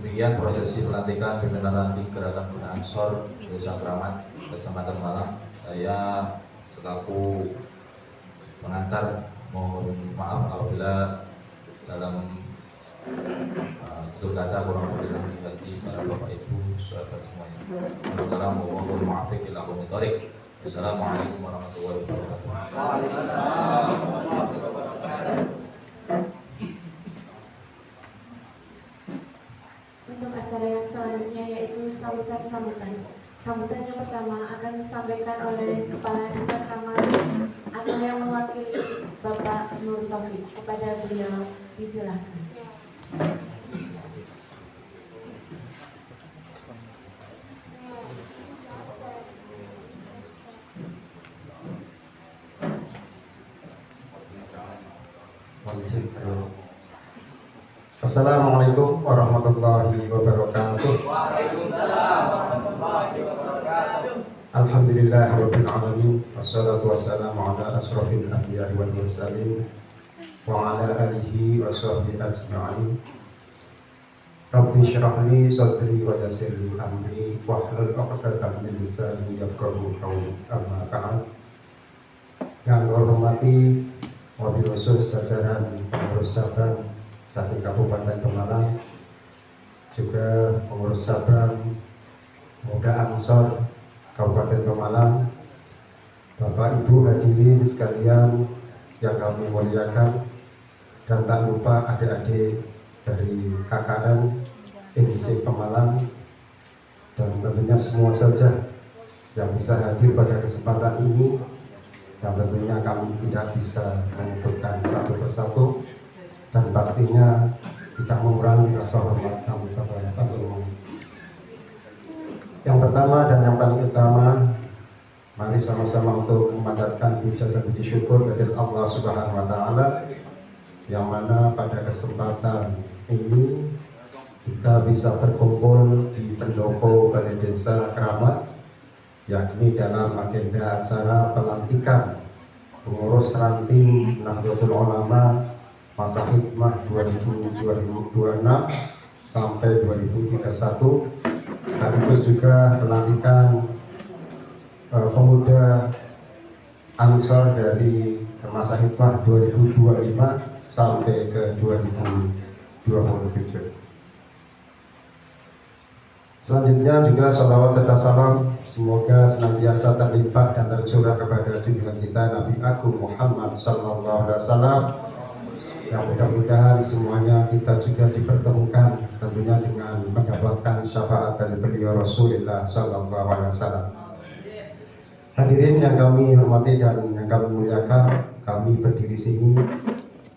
Demikian prosesi pelantikan pimpinan ranting Gerakan Pemuda Ansor Desa Keramat, Kecamatan Malang. Saya selaku pengantar mohon maaf apabila dalam tutur kata kurang berkenan di hati para bapak ibu sahabat semuanya. Wallahul muwaffiq ila aqwamit thoriq. Assalamualaikum warahmatullahi wabarakatuh. Untuk acara yang selanjutnya yaitu sambutan-sambutan. Sambutan yang pertama akan disampaikan oleh Kepala Desa Keramat atau yang mewakili Bapak Nur Taufik. Kepada beliau disilahkan. Assalamualaikum warahmatullahi wabarakatuh. Waalaikumsalam warahmatullahi wabarakatuh. Alhamdulillahirabbil alamin. Wassalatu wassalamu ala asrofil anbiya'i wal mursalin wa ala alihi wa sahbihi ajma'in. Rabbi shrah li sadri wa yassir li amri wahlul 'uqdatam min lisani yafqahu qawli. Amma ba'd. Yang terhormati wabil khusus jajaran pengurus cabang saking Kabupaten Pemalang, juga pengurus cabang Pemuda Ansor Kabupaten Pemalang, Bapak Ibu hadirin sekalian yang kami muliakan, dan tak lupa adik-adik dari KKN INSI Pemalang, dan tentunya semua saja yang bisa hadir pada kesempatan ini, yang tentunya kami tidak bisa menyebutkan satu persatu dan pastinya tidak mengurangi rasa hormat kami kepada Allah. Yang pertama dan yang paling utama, mari sama-sama untuk memanjatkan puja dan puji syukur kepada Allah Subhanahu wa Ta'ala, yang mana pada kesempatan ini kita bisa berkumpul di pendopo Balai Desa Keramat, yakni dalam agenda acara pelantikan pengurus ranting Nahdlatul Ulama masa hikmah 2026 sampai 2031, sekaligus juga pelantikan pemuda Ansor dari masa hikmah 2025 sampai ke 2027. Selanjutnya juga salawat serta salam semoga senantiasa terlimpah dan tercurah kepada junjungan kita Nabi Agung Muhammad Sallallahu Alaihi Wasallam, yang mudah-mudahan semuanya kita juga dipertemukan tentunya dengan mendapatkan syafaat dari beliau Rasulullah Sallallahu Alaihi Wasallam. Hadirin yang kami hormati dan yang kami muliakan, kami berdiri sini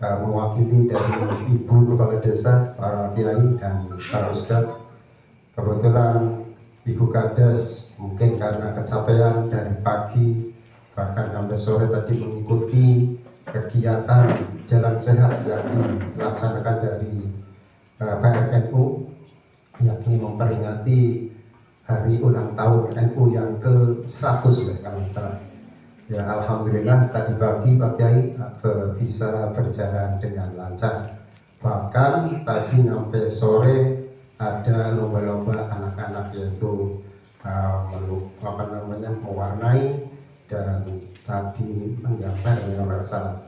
mewakili dari Ibu Kepala Desa, para kiai dan para ustadz. Kebetulan Ibu Kades mungkin karena kecapean dari pagi bahkan sampai sore tadi mengikuti kegiatan jalan sehat yang dilaksanakan dari PRNU, yakni memperingati hari ulang tahun NU yang ke-100 ya kalau salah. Ya alhamdulillah tadi pagi Pak Kiai bisa berjalan dengan lancar. Bahkan tadi sampai sore ada lomba-lomba anak-anak, yaitu mewarnai dan tadi menggambar yang salah.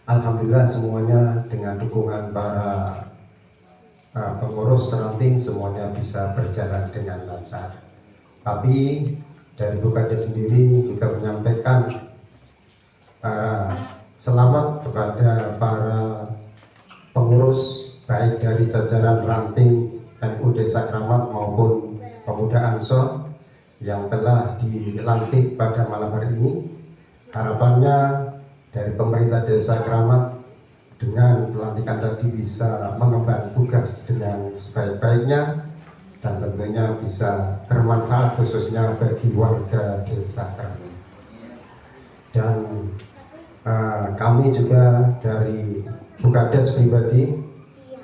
Alhamdulillah semuanya dengan dukungan para pengurus ranting semuanya bisa berjalan dengan lancar. Tapi dari Bukades sendiri juga menyampaikan selamat kepada para pengurus baik dari jajaran ranting NU Desa Kramat maupun pemuda Ansor yang telah dilantik pada malam hari ini. Harapannya dari pemerintah Desa Kramat dengan pelantikan tadi bisa mengemban tugas dengan sebaik-baiknya dan tentunya bisa bermanfaat khususnya bagi warga Desa Kramat. Dan kami juga dari Bukades pribadi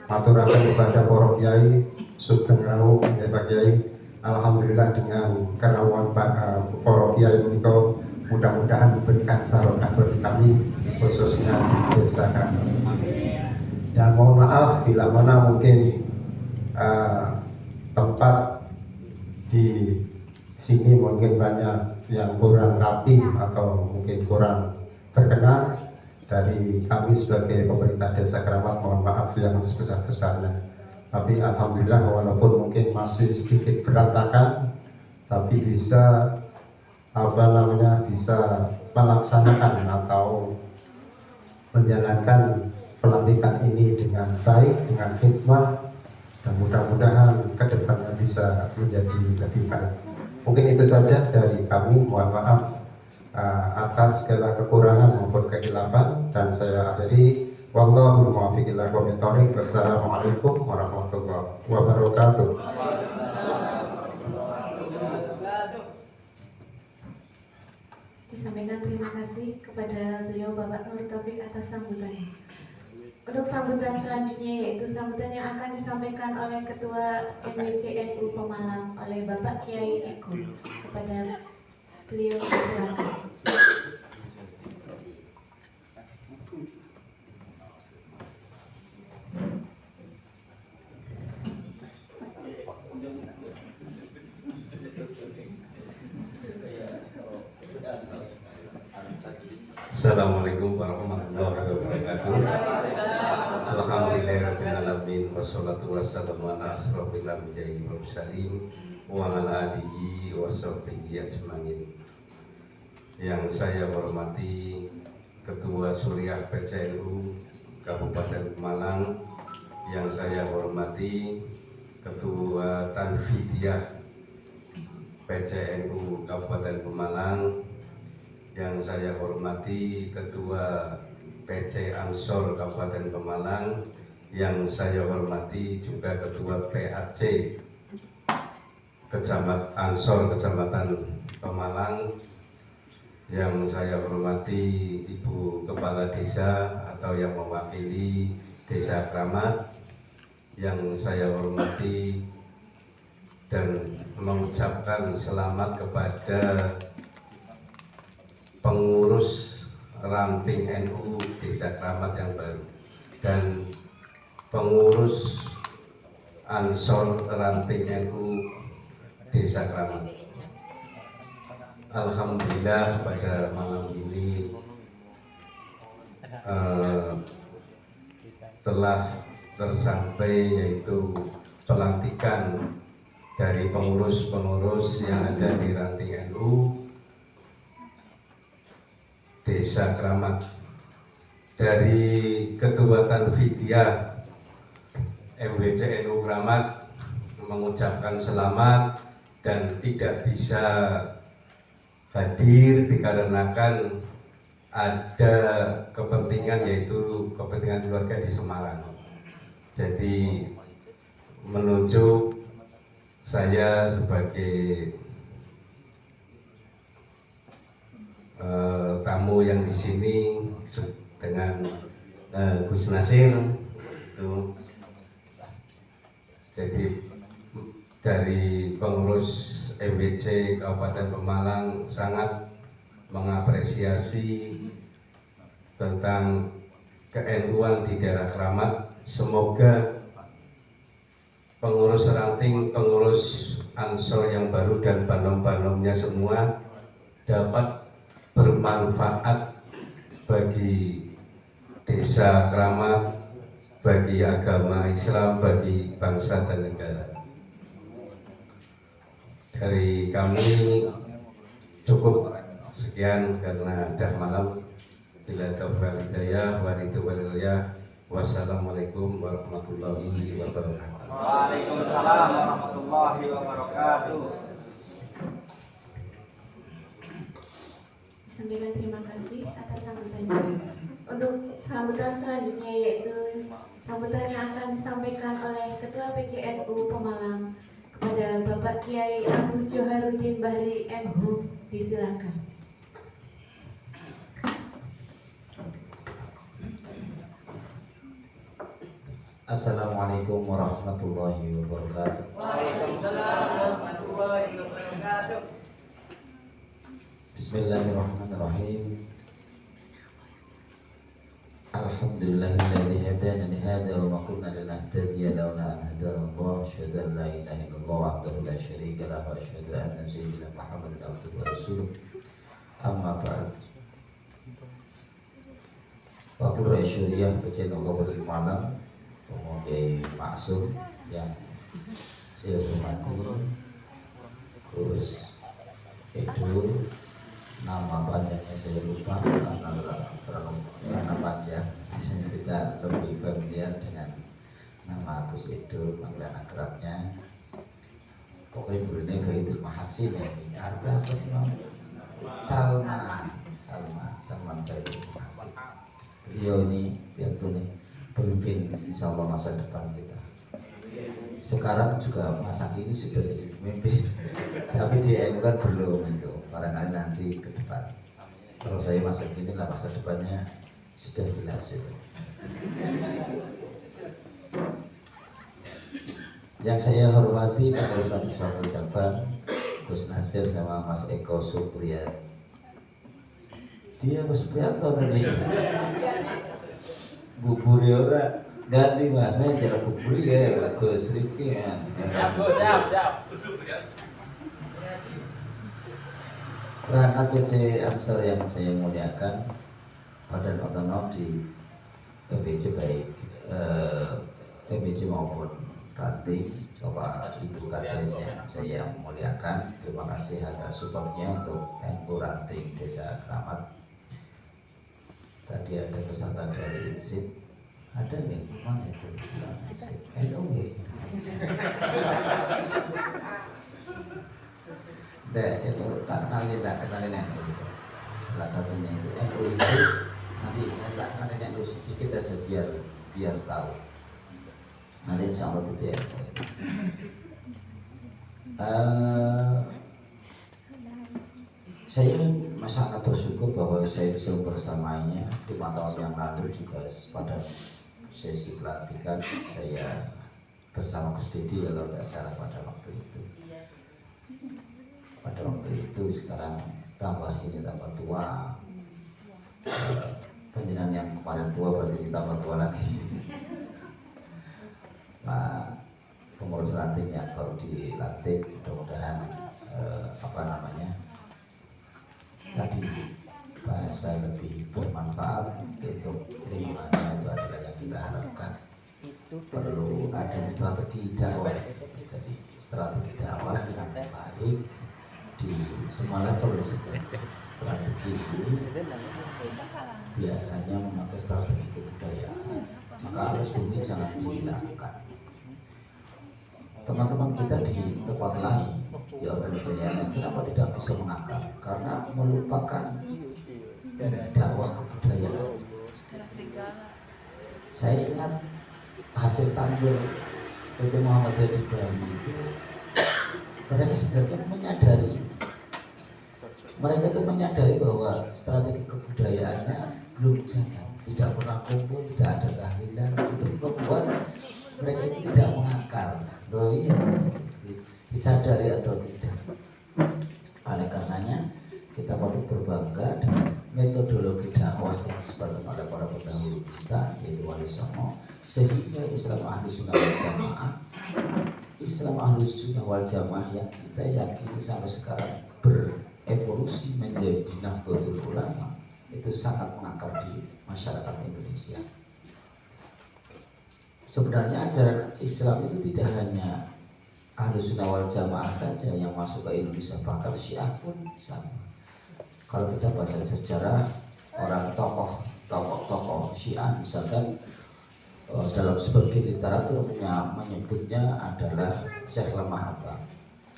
maturaken kepada para kiai sugeng rawuh ya Pak Kiai. Alhamdulillah dengan kerawuhan para kiai menika mudah-mudahan memberikan barokah bagi kami khususnya di Desa kami. Dan mohon maaf bila mana mungkin tempat di sini mungkin banyak yang kurang rapi atau mungkin kurang berkenan. Dari kami sebagai pemerintah Desa Kramat mohon maaf yang sebesar-besarnya. Tapi alhamdulillah walaupun mungkin masih sedikit berantakan, tapi bisa bisa melaksanakan atau menjalankan pelantikan ini dengan baik, dengan hikmah, dan mudah-mudahan kedepannya bisa menjadi lebih baik. Mungkin itu saja dari kami. Mohon maaf atas segala kekurangan maupun kehilafan, dan saya akhiri. Wallahu muwaffiq ila aqwamit thoriq. Wassalamualaikum warahmatullahi wabarakatuh. Disampaikan terima kasih kepada beliau Bapak Nur Taufik atas sambutannya. Untuk sambutan selanjutnya yaitu sambutan yang akan disampaikan oleh Ketua MWCNU Pemalang oleh Bapak Kiai Eko. Kepada beliau silakan. Assalamualaikum warahmatullahi wabarakatuh. Alhamdulillahirabbil alamin wassalatu wassalamu ala asrofil anbiya'i wal mursalin wa ala alihi wa sahbihi ajmain. Yang saya hormati Ketua Suriah PCNU Kabupaten Pemalang, yang saya hormati Ketua Tanfidiyah PCNU Kabupaten Pemalang, yang saya hormati Ketua PC Ansor Kabupaten Pemalang, yang saya hormati juga Ketua PAC Ansor Kecamatan Pemalang, yang saya hormati Ibu Kepala Desa atau yang mewakili Desa Kramat, yang saya hormati dan mengucapkan selamat kepada pengurus ranting NU Desa Kramat yang baru dan pengurus Ansor ranting NU Desa Kramat. Alhamdulillah pada malam ini telah tersampai, yaitu pelantikan dari pengurus-pengurus yang ada di Ranting NU Desa Kramat. Dari Ketua Tanfidiyah MWC NU Kramat mengucapkan selamat dan tidak bisa hadir dikarenakan ada kepentingan, yaitu kepentingan keluarga di Semarang. Jadi menunjuk saya sebagai tamu yang di sini dengan Gus Nasir itu. Jadi dari pengurus MBC Kabupaten Pemalang sangat mengapresiasi tentang ke-NU-an di daerah Kramat. Semoga pengurus Ranting, pengurus Ansor yang baru dan banom-banomnya semua dapat bermanfaat bagi desa Kramat, bagi agama Islam, bagi bangsa dan negara. Dari kami cukup sekian karena dah malam. Bila taufiq wal hidayah wa ridwanillah. Wassalamualaikum warahmatullahi wabarakatuh. Waalaikumsalam warahmatullahi wabarakatuh. Sampaikan terima kasih atas sambutannya. Untuk sambutan selanjutnya, yaitu sambutan yang akan disampaikan oleh Ketua PCNU Pemalang kepada Bapak Kiai Abu Joharuddin Bahri MHU. Disilakan. Assalamualaikum warahmatullahi wabarakatuh. Waalaikumsalam warahmatullahi wabarakatuh. Bismillahirrahmanirrahim. Alhamdulillahilladzi hadana li hadza wa ma kunna linahtadiya laula an hadana Allah. Asyhadu an la ilaha illallah wahdahu la syarika lahu wa asyhadu anna sayyidina Muhammadan abduhu wa rasuluh. Amma ba'd. Waktu Rasulullah PCNU Kabupaten Pemalang, Kiai Maksum yang saya hormati, Gus Edo, nama panjangnya saya lupa karena panjang. Biasanya kita lebih familiar dengan nama Gus Edo, panggilan akrabnya. Pokoknya bulannya Faidul Mahasin ya. Artinya apa sih, Mam? Salman Faidul Mahasin. Beliau ini piatu nih, pemimpin insya Allah masa depan kita. Sekarang juga masa kini sudah jadi pemimpin, tapi di NU kan belum itu. Barangkali nanti ke depan. Kalau saya masa kini lah, masa depannya sudah jelas itu. Yang saya hormati pengurus mahasiswa Jabar, Gus Nasir sama Mas Eko Supriyat. Dia Mas Supriyanto tadi. Bubur ya ora ganti Mas, main jalan bubur ya Gus Rifki ya. Siap. Perangkat PC Ansor yang saya muliakan, badan otonom di PBC baik PBC maupun Ranting, Bapak Ibu Kades yang saya muliakan, terima kasih atas supportnya untuk NU Ranting Desa Kramat. Tadi ada peserta dari INSIP, ada nggak? Mana itu? NU nggak? NU tak kenalin NU itu. Salah satunya itu NU itu nanti tak kenalin NU sedikit aja biar tahu. Nanti insya Allah itu NU. Saya sangat bersyukur bahwa saya bisa bersamanya 5 tahun yang lalu juga pada sesi pelantikan saya bersama Gus Didi kalau tidak salah pada waktu itu. Pada waktu itu sekarang tambah sini tambah tua. Panjenengan yang kemarin tua berarti tambah tua lagi. Nah, pengurus ranting yang baru dilantik mudah-mudahan tadi bahasa lebih bermanfaat untuk lingkungannya, itu adalah yang kita harapkan. perlu adanya strategi dakwah, jadi strategi dakwah yang baik di semua level sebenarnya. Strategi ini biasanya memakai strategi kebudayaan, maka alas bumi jangan dihilangkan. Teman-teman kita di tempat lain, di organisasi lain, kenapa tidak bisa mengakar? Karena melupakan dakwah kebudayaan. Saya ingat hasil tampil PP Muhammadiyah di Bali itu, mereka sebenarnya menyadari bahwa strategi kebudayaannya belum jalan, tidak pernah kumpul, tidak ada tahlilan, itu membuat mereka itu tidak mengakar. Loh iya, disadari atau tidak. Oleh karenanya kita patut berbangga dengan metodologi dakwah yang disebutkan oleh para pendahulu kita, yaitu Wali Songo, sehingga Islam Ahlus Sunnah wal Jamaah, Islam Ahlus Sunnah wal Jamaah yang kita yakini sampai sekarang berevolusi menjadi Nahdlatul Ulama, itu sangat mengakar di masyarakat Indonesia. Sebenarnya ajaran Islam itu tidak hanya Ahlus Sunnah wal Jamaah saja yang masuk ke Indonesia, bahkan Syiah pun sama. Kalau kita baca sejarah orang tokoh Syiah, misalkan dalam sebagian literatur menyebutnya adalah Syekh Lemah Abang.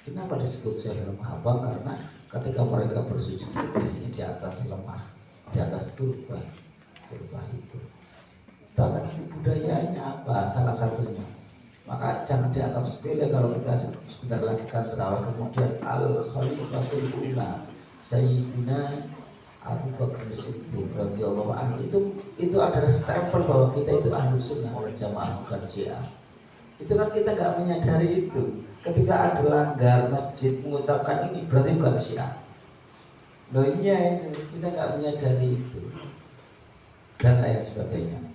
Kenapa disebut Syekh Lemah Abang? Karena ketika mereka bersujud biasanya di atas lemah, di atas turba itu. Strategi budayaannya apa? Salah satunya. Maka jangan dianggap sepele kalau kita sebentar lagi kan terawih, kemudian Al-Khalifatul Ula Sayyidina Abu Bakar Siddiq radhiyallahu anhu, itu adalah stempel bahwa kita itu Ahlus Sunnah wal Jamaah, bukan Syiah. Itu kan kita nggak menyadari itu. Ketika ada langgar masjid mengucapkan ini berarti bukan Syiah. Loh iya, itu kita nggak menyadari itu dan lain sebagainya.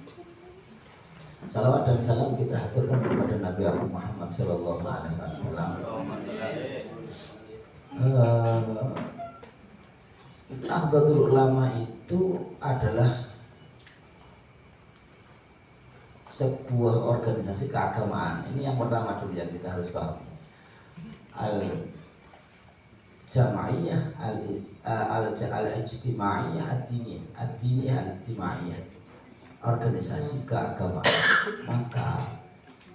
Salawat dan salam kita haturkan kepada Nabi Agung Muhammad Sallallahu Alaihi Wasallam. Nahdlatul Ulama itu adalah sebuah organisasi keagamaan. Ini yang pertama dulu yang kita harus pahami. Al-Jamaiyah, Al-Ijtimaiyah, Ad-Diniyah, Al-Ijtimaiyah, organisasi keagamaan. Maka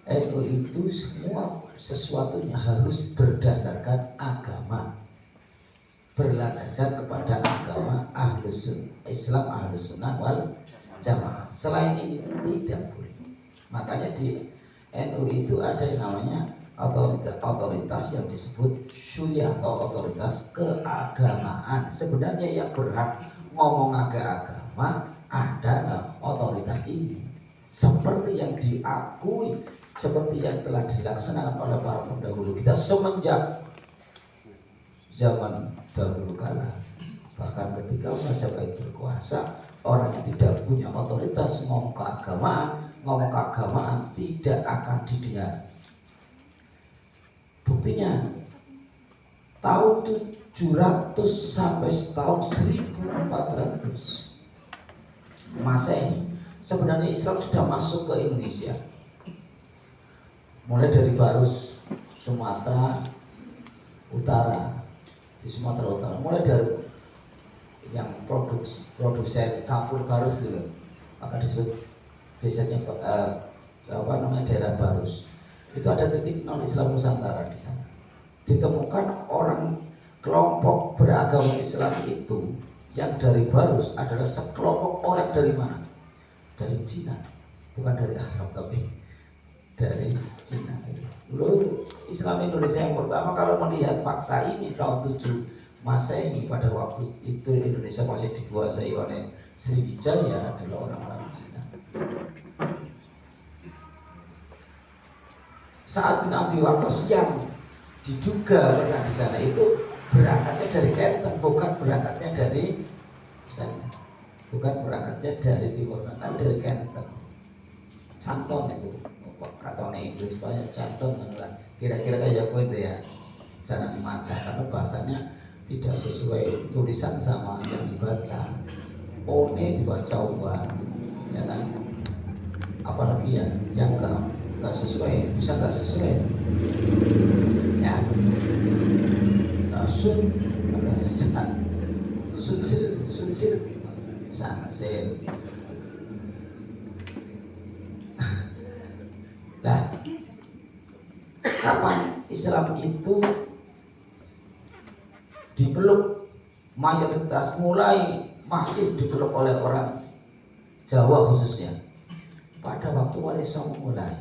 NU itu semua sesuatunya harus berdasarkan agama, berlandaskan kepada agama Ahlus Sunnah, Islam Ahlus Sunnah wal Jamaah. Selain ini tidak boleh. Makanya di NU itu ada yang namanya otoritas yang disebut syuriah atau otoritas keagamaan. Sebenarnya yang berhak ngomong agama adalah otoritas ini, seperti yang diakui, seperti yang telah dilaksanakan oleh para pendahulu kita semenjak zaman dahulu kala. Bahkan ketika Majapahit berkuasa, orang yang tidak punya otoritas ngomong keagamaan tidak akan didengar. Buktinya tahun 700 sampai tahun 1400 Masehi, sebenarnya Islam sudah masuk ke Indonesia. Mulai dari Barus, Sumatera Utara, di Sumatera Utara, mulai dari yang produsen campur Barus itu, maka disebut desanya daerah Barus. Itu ada titik non Islam Nusantara di sana. Ditemukan orang kelompok beragama Islam itu yang dari Barus adalah sekelompok orang dari mana? Dari Cina, bukan dari Arab tapi dari Cina. Lalu Islam Indonesia yang pertama kalau melihat fakta ini tahun 7 Masehi, pada waktu itu Indonesia masih dikuasai oleh Sriwijaya, adalah orang-orang Cina. Sa'ad bin Abi Waqqas yang diduga pernah di sana itu berangkatnya dari Kenten, bukan berangkatnya dari sana, bukan berangkatnya dari Timur Tengah, dari Kenten. Canton itu, katanya Inggris banyak canton, kira-kira kayak gue deh ya, jangan dimaca karena bahasanya tidak sesuai tulisan sama yang dibaca. One dibaca uang, ya kan? Apalagi ya yang enggak nggak sesuai, bisa nggak sesuai ya. Sunsil sansil lah. Kapan Islam itu dipeluk mayoritas, mulai masif dipeluk oleh orang Jawa khususnya? Pada waktu Wali Songo mulai.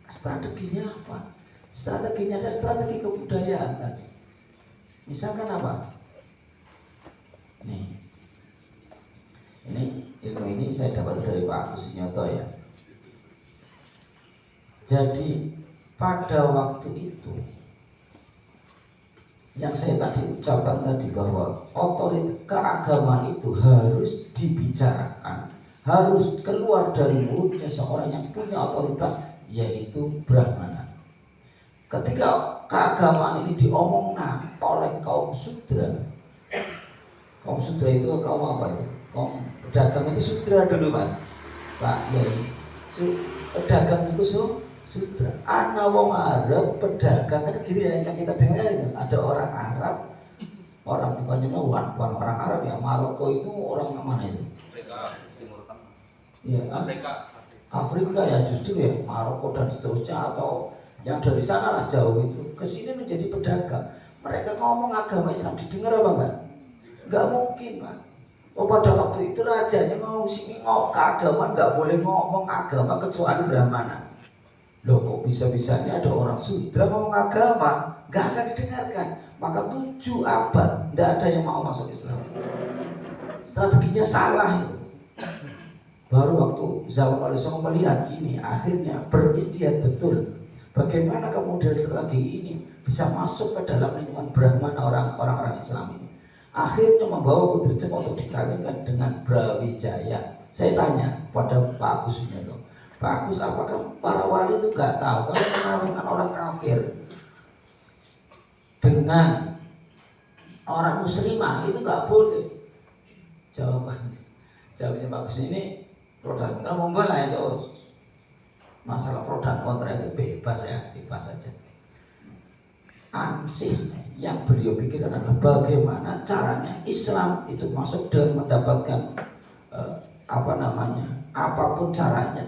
Strateginya apa? Strateginya ada strategi kebudayaan tadi. Misalkan apa? Nih, ini ilmu ini saya dapat dari Pak Agus Sunyoto ya. Jadi pada waktu itu yang saya tadi ucapkan tadi, bahwa otoritas keagamaan itu harus dibicarakan, harus keluar dari mulutnya seorang yang punya otoritas, yaitu Brahmana. Ketika keagamaan ini diomongna oleh kaum Sudra itu kaum apa ya? Kaum pedagang itu Sudra dulu Mas, Pak Yai. Pedagang itu Sudra. Ana wong Arab pedagang kan gitu ya, yang kita dengar itu ada orang Arab, orang bukan orang Arab ya, Maroko itu orang mana itu? Ya, Afrika ya, justru ya Maroko dan seterusnya, atau yang dari sana lah jauh itu kesini menjadi pedagang. Mereka ngomong agama Islam didengar apa enggak? Enggak mungkin Pak. Oh, pada waktu itu rajanya ngomong keagamaan, enggak boleh ngomong agama kecuali Brahmana. Loh, kok bisa-bisanya ada orang Sudra ngomong agama? Enggak akan didengarkan. Maka 7 abad enggak ada yang mau masuk Islam. Strateginya salah itu. Baru waktu zaman Wali Songo melihat ini, akhirnya beristihad betul bagaimana kemudian strategi ini bisa masuk ke dalam lingkungan Brahmana, orang-orang Islam ini. Akhirnya membawa Putri Cempa untuk dikawinkan dengan Brawijaya. Saya tanya pada Pak Agus Sunyoto, Pak Agus, apakah para wali itu nggak tahu kalau mengawinkan orang kafir dengan orang muslimah itu nggak boleh? Jawabnya Pak Agus, ini pro dan kontra monggo lah, itu masalah pro dan kontra itu bebas ya, bebas saja. Ansih yang beliau pikirkan adalah bagaimana caranya Islam itu masuk dan mendapatkan apapun caranya,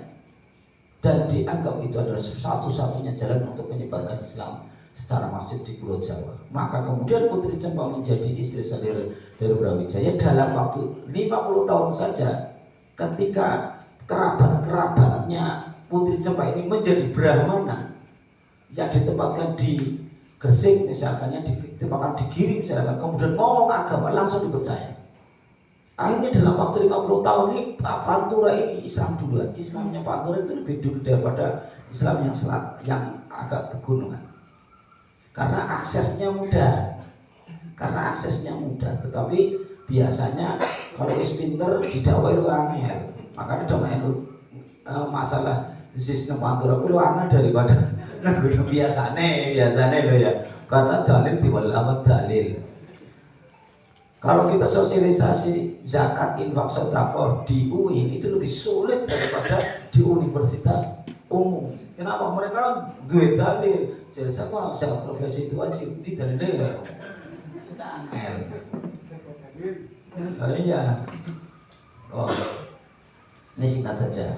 dan dianggap itu adalah satu-satunya jalan untuk menyebarkan Islam secara masif di Pulau Jawa. Maka kemudian Putri Cempa menjadi istri sah dari Brawijaya dalam waktu 50 tahun saja. Ketika kerabat-kerabatnya Putri Cempa ini menjadi Brahmana yang ditempatkan di Gresik misalkan, yang ditempatkan di Giri misalkan, kemudian ngomong agama langsung dipercaya. Akhirnya dalam waktu 50 tahun ini Pantura ini Islam duluan. Islamnya Pantura itu lebih dulu daripada Islam yang agak pegunungan. Karena aksesnya mudah. Tetapi biasanya kalau wis pinter didakwai lu angel. Makanya dong masalah sistem Pantura lu angel daripada biasane lo ya. Karena dalil diwalamat dalil. Kalau kita sosialisasi zakat, infak, sedekah di UIN itu lebih sulit daripada di universitas umum. Kenapa? Mereka duit dalil. Jadi sama zakat profesi itu wajib, di dalilnya angel. Iya. Oh, ini singkat saja.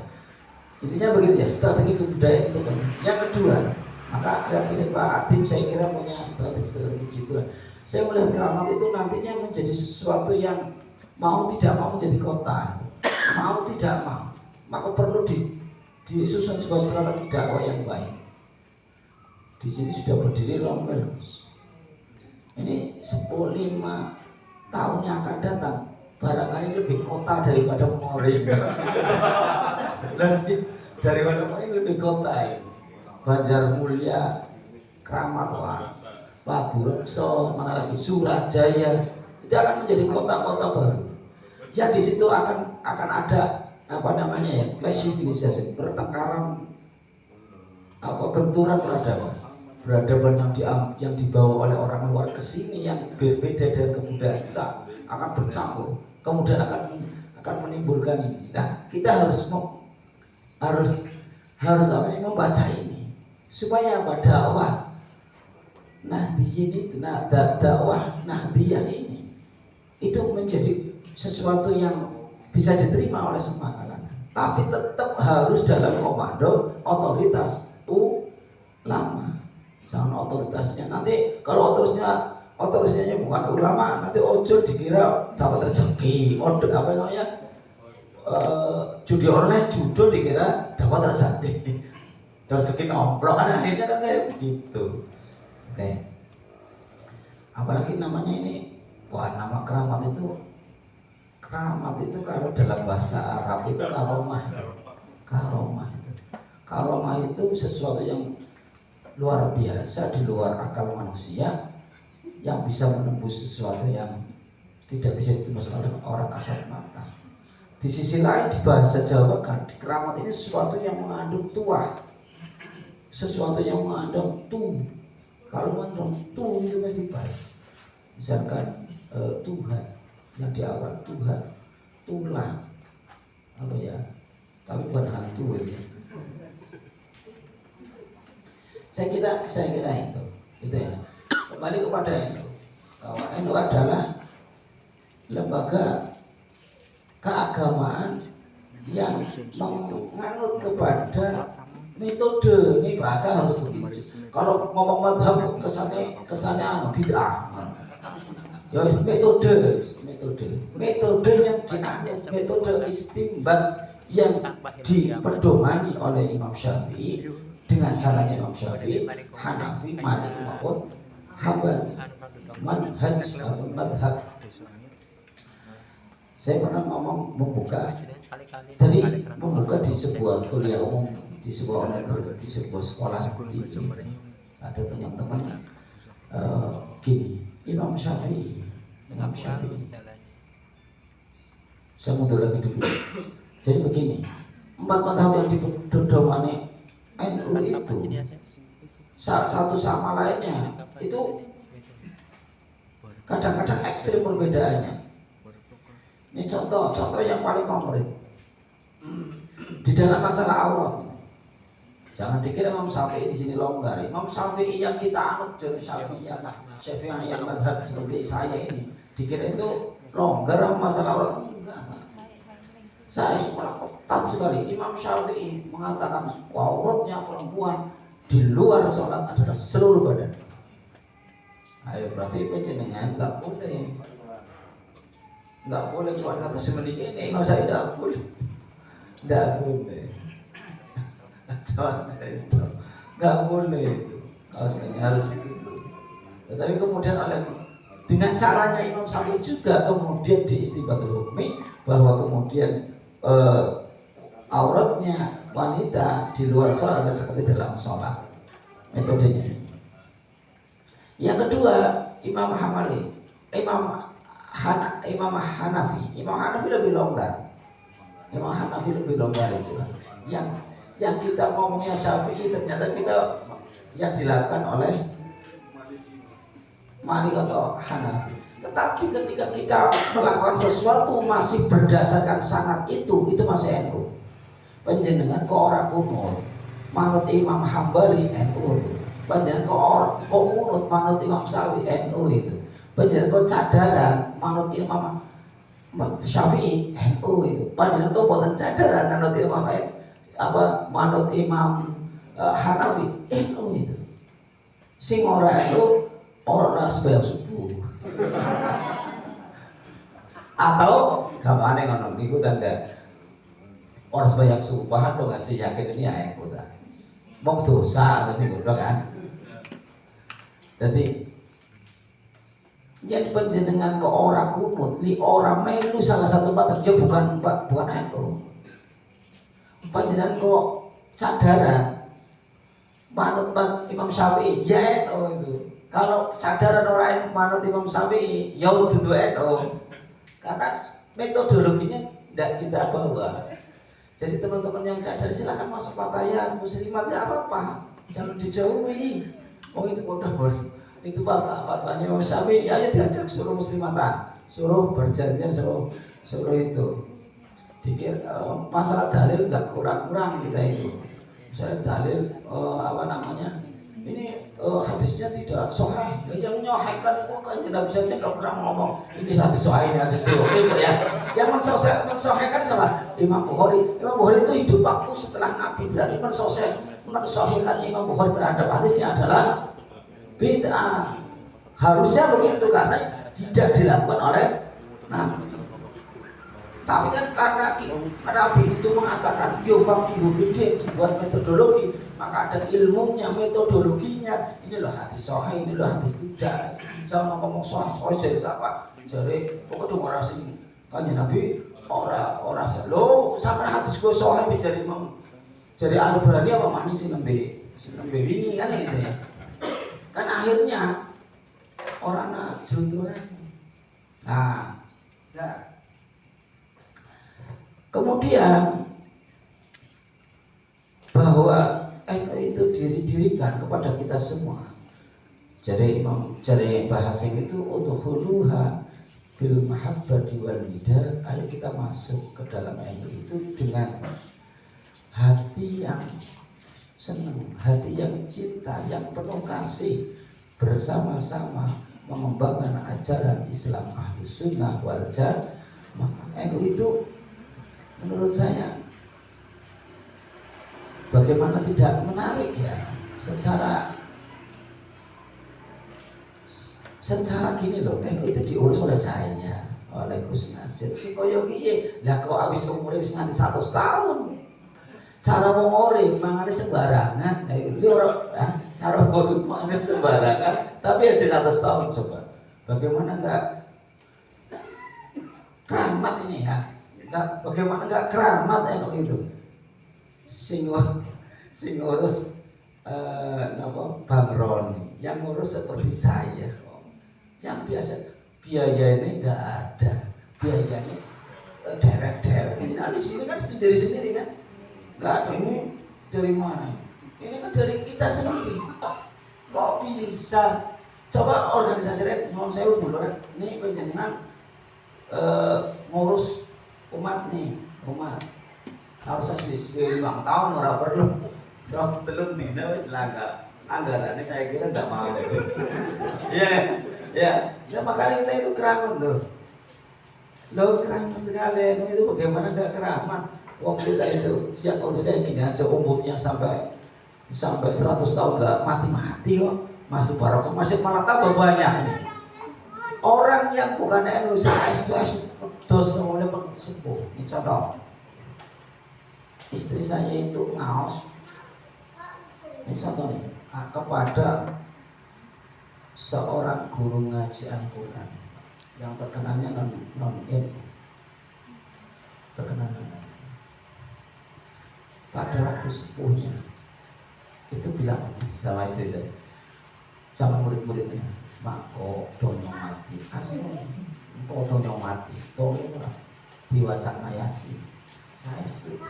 Intinya begitu ya, strategi kebudayaan itu penting. Yang kedua, maka kreatif Pak Atim saya kira punya strategi gitu lah. Saya melihat Keramat itu nantinya menjadi sesuatu yang mau tidak mau menjadi kota, mau tidak mau, maka perlu disusun sebuah strategi dakwah yang baik. Di sini sudah berdiri Lombel. Ini 15 tahun yang akan datang, barangkali lebih kota daripada Moring. Daripada Moring lebih kota ini. Banjarmulia, Kramat, Padurekso, mana lagi Surajaya, itu akan menjadi kota-kota baru. Ya di situ akan ada clash civilization, pertengkaran, benturan peradaban yang dibawa oleh orang luar ke sini yang berbeda dari kebudayaan kita akan bercampur, kemudian akan menimbulkan ini. Nah, kita harus membaca ini. supaya apa? Dakwah Nahdliyin itu, dakwah Nahdliyah ini itu menjadi sesuatu yang bisa diterima oleh semua kalangan, tapi tetap harus dalam komando otoritas ulama. Jangan otoritasnya nanti, kalau otoritasnya bukan ulama, nanti ojol dikira dapat rezeki, apa namanya, judi online judul dikira dapat rezeki nomplok, kan akhirnya kan kayak begitu. Oke. Apalagi namanya ini, wah, nama keramat itu kalau dalam bahasa Arab itu karomah. Karomah itu sesuatu yang luar biasa, di luar akal manusia, yang bisa menembus sesuatu yang tidak bisa ditembus oleh orang kasat mata. Di sisi lain, di bahasa Jawa kan, keramat ini sesuatu yang mengandung tuah, sesuatu yang mengandung kalau mengandung itu mesti baik. Misalkan Tuhan yang di awal, Tuhan, tulah, apa ya, tapi bukan hantu ya. Saya kira itu ya. Kembali kepada itu, bahwa itu adalah lembaga keagamaan yang menganut kepada metode. Ini bahasa harus begitu. Kalau ngomong madhab kesannya bid'ah. Ya metode yang dianut, metode istinbat yang dipedomani oleh Imam Syafi'i dengan caranya Imam Syafi'i, Hanafi, Maliki maupun Hambali, manhaj atau madhab. Saya pernah membuka di sebuah kuliah umum, di sebuah sekolah ada teman-teman gini, Imam Syafi'i. Saya mundur lagi dulu. Jadi begini, 4 madhab yang dipedomani NU itu satu sama lainnya itu kadang-kadang ekstrim perbedaannya. Ini contoh yang paling konkret di dalam masalah aurat. Jangan dikira Imam Syafi'i di sini longgar. Imam Syafi'i yang kita anut, Syafi'i yang madhab seperti saya ini, dikira itu longgar masalah aurat. Enggak. Saya malah ketat sekali. Imam Syafi'i mengatakan auratnya perempuan di luar sholat adalah seluruh badan. Ayo, berarti penjenengan nggak boleh keluar kata seperti ini. Imam Syafi'i nggak boleh. Nggak boleh itu. Kaosnya harus begitu. Tetapi kemudian dengan caranya Imam Syafi'i juga kemudian diistibatul hukmi bahwa kemudian auratnya wanita di luar sholat adalah seperti dalam sholat. Metodenya. Yang kedua, Imam Hanafi lebih longgar. Itulah yang kita ngomongnya Syafi'i, ternyata kita yang dilakukan oleh Malik atau Hanafi. Tetapi ketika kita melakukan sesuatu masih berdasarkan sanad itu masih NU. Panjenengan kok ora kunut manut Imam Hambali NU itu. Panjenengan kok kunut manut Imam Syafi'i NU itu. Panjenengan kok cadaran manut Imam Syafi'i NU itu. Panjenengan kok boten cadaran manut Imam Hanafi NU itu. Sing ora NU ora sembahyang subuh. Atau gampangane ngono niku tanda orang sembahyang subuh dong ngasih yakin ini ya NU ta. Wong dosa tadi ngono kan. Jadi yang penjenengan ke orang kunut, li orang melu salah satu madhab, ya bukan NU. Panjenengan kok cadaran manut Imam Syafi'i, ya NU itu. Kalau cadaran orang manut Imam Syafi'i, ya dudu NU. Karena metodologinya tidak kita bawa. Jadi teman-teman yang cadar silakan masuk fatayat, muslimat ya apa-apa, jangan dijauhi. Oh itu bodoh. Itu fatwanya Imam Syafi'i, ya diajak suruh muslimatan, suruh berjanjian, suruh itu. Dikir masalah dalil nggak kurang-kurang kita itu. Misalnya dalil apa namanya, ini hadisnya tidak sahih. Yang menyahihkan itu kan Nabi saja nggak pernah ngomong ini hadis sahih, ini hadis sahih ya. Yang mensahihkan sama Imam Bukhari. Imam Bukhari itu hidup waktu setelah Nabi, berarti mensahihkan Imam Bukhari terhadap hadisnya adalah bid'ah. Harusnya begitu karena tidak dilakukan oleh Nabi. Tapi kan karena Nabi itu mengatakan yufaqihu fiddin, dibuat metodologi, maka ada ilmunya, metodologinya. Ini loh hadis sahih, ini loh hadis tidak. Jangan ngomong sahih jadi siapa? Jadi pokoknya orang sini kanjeng Nabi orang lo sampai hadis gue sahih jadi Al-Albani apa maning sing nembe wingi kan gitu ya. Kan akhirnya orang juntuhan. Nah, kemudian bahwa NU itu didirikan kepada kita semua. Jadi bahasa itu udkhuluha bil mahabbati wal wida. Ayo kita masuk ke dalam NU itu dengan hati yang senang, hati yang cinta, yang penuh kasih, bersama-sama mengembangkan ajaran Islam Ahlus Sunnah wal Jamaah. NU itu menurut saya bagaimana tidak menarik ya, secara gini loh, NU itu diurus oleh saya, oleh Gus Nasir. Si koyo kiye, lah kok awis umure wis nganti 100 tahun. Cara ngomore mangane sembarangan. Nah, ini orang cara ngomong mangane sembarangan, tapi ya 100 tahun coba. Bagaimana enggak keramat ini ya? Bagaimana enggak keramat NU itu? Sing ngurus Bang Roni, yang ngurus seperti saya, yang biasa biayanya enggak ada, biayanya derek-derek. Ini di sini kan sendiri kan, enggak ada. Ini dari mana? Ini kan dari kita sendiri. Kok bisa? Coba organisasi nyuwun sewu dulu ini panjenengan ngurus umat harus sesuai 5 tahun orang perlu belum tidak wis langga anggarannya saya kira tidak mau. Ya makanya kita itu keramat tuh lo, keramat sekali. Itu bagaimana gak keramat? Wong kita itu siap urus kayak gini aja umurnya sampai 100 tahun gak mati kok, masih barokah, masih malah tambah banyak ini. Orang yang bukan NU HS dos mulai sepuh. Ini contoh, istri saya itu ngaos. Ini contoh nih, kepada seorang guru ngaji Al-Quran yang terkenalnya non NU, terkenal. Pada waktu sepuhnya itu bilang begini sama istri saya, sama murid-muridnya, mak kok donyong mati asli, kok donyong mati tolong diwacana Yasin. Saya setuju.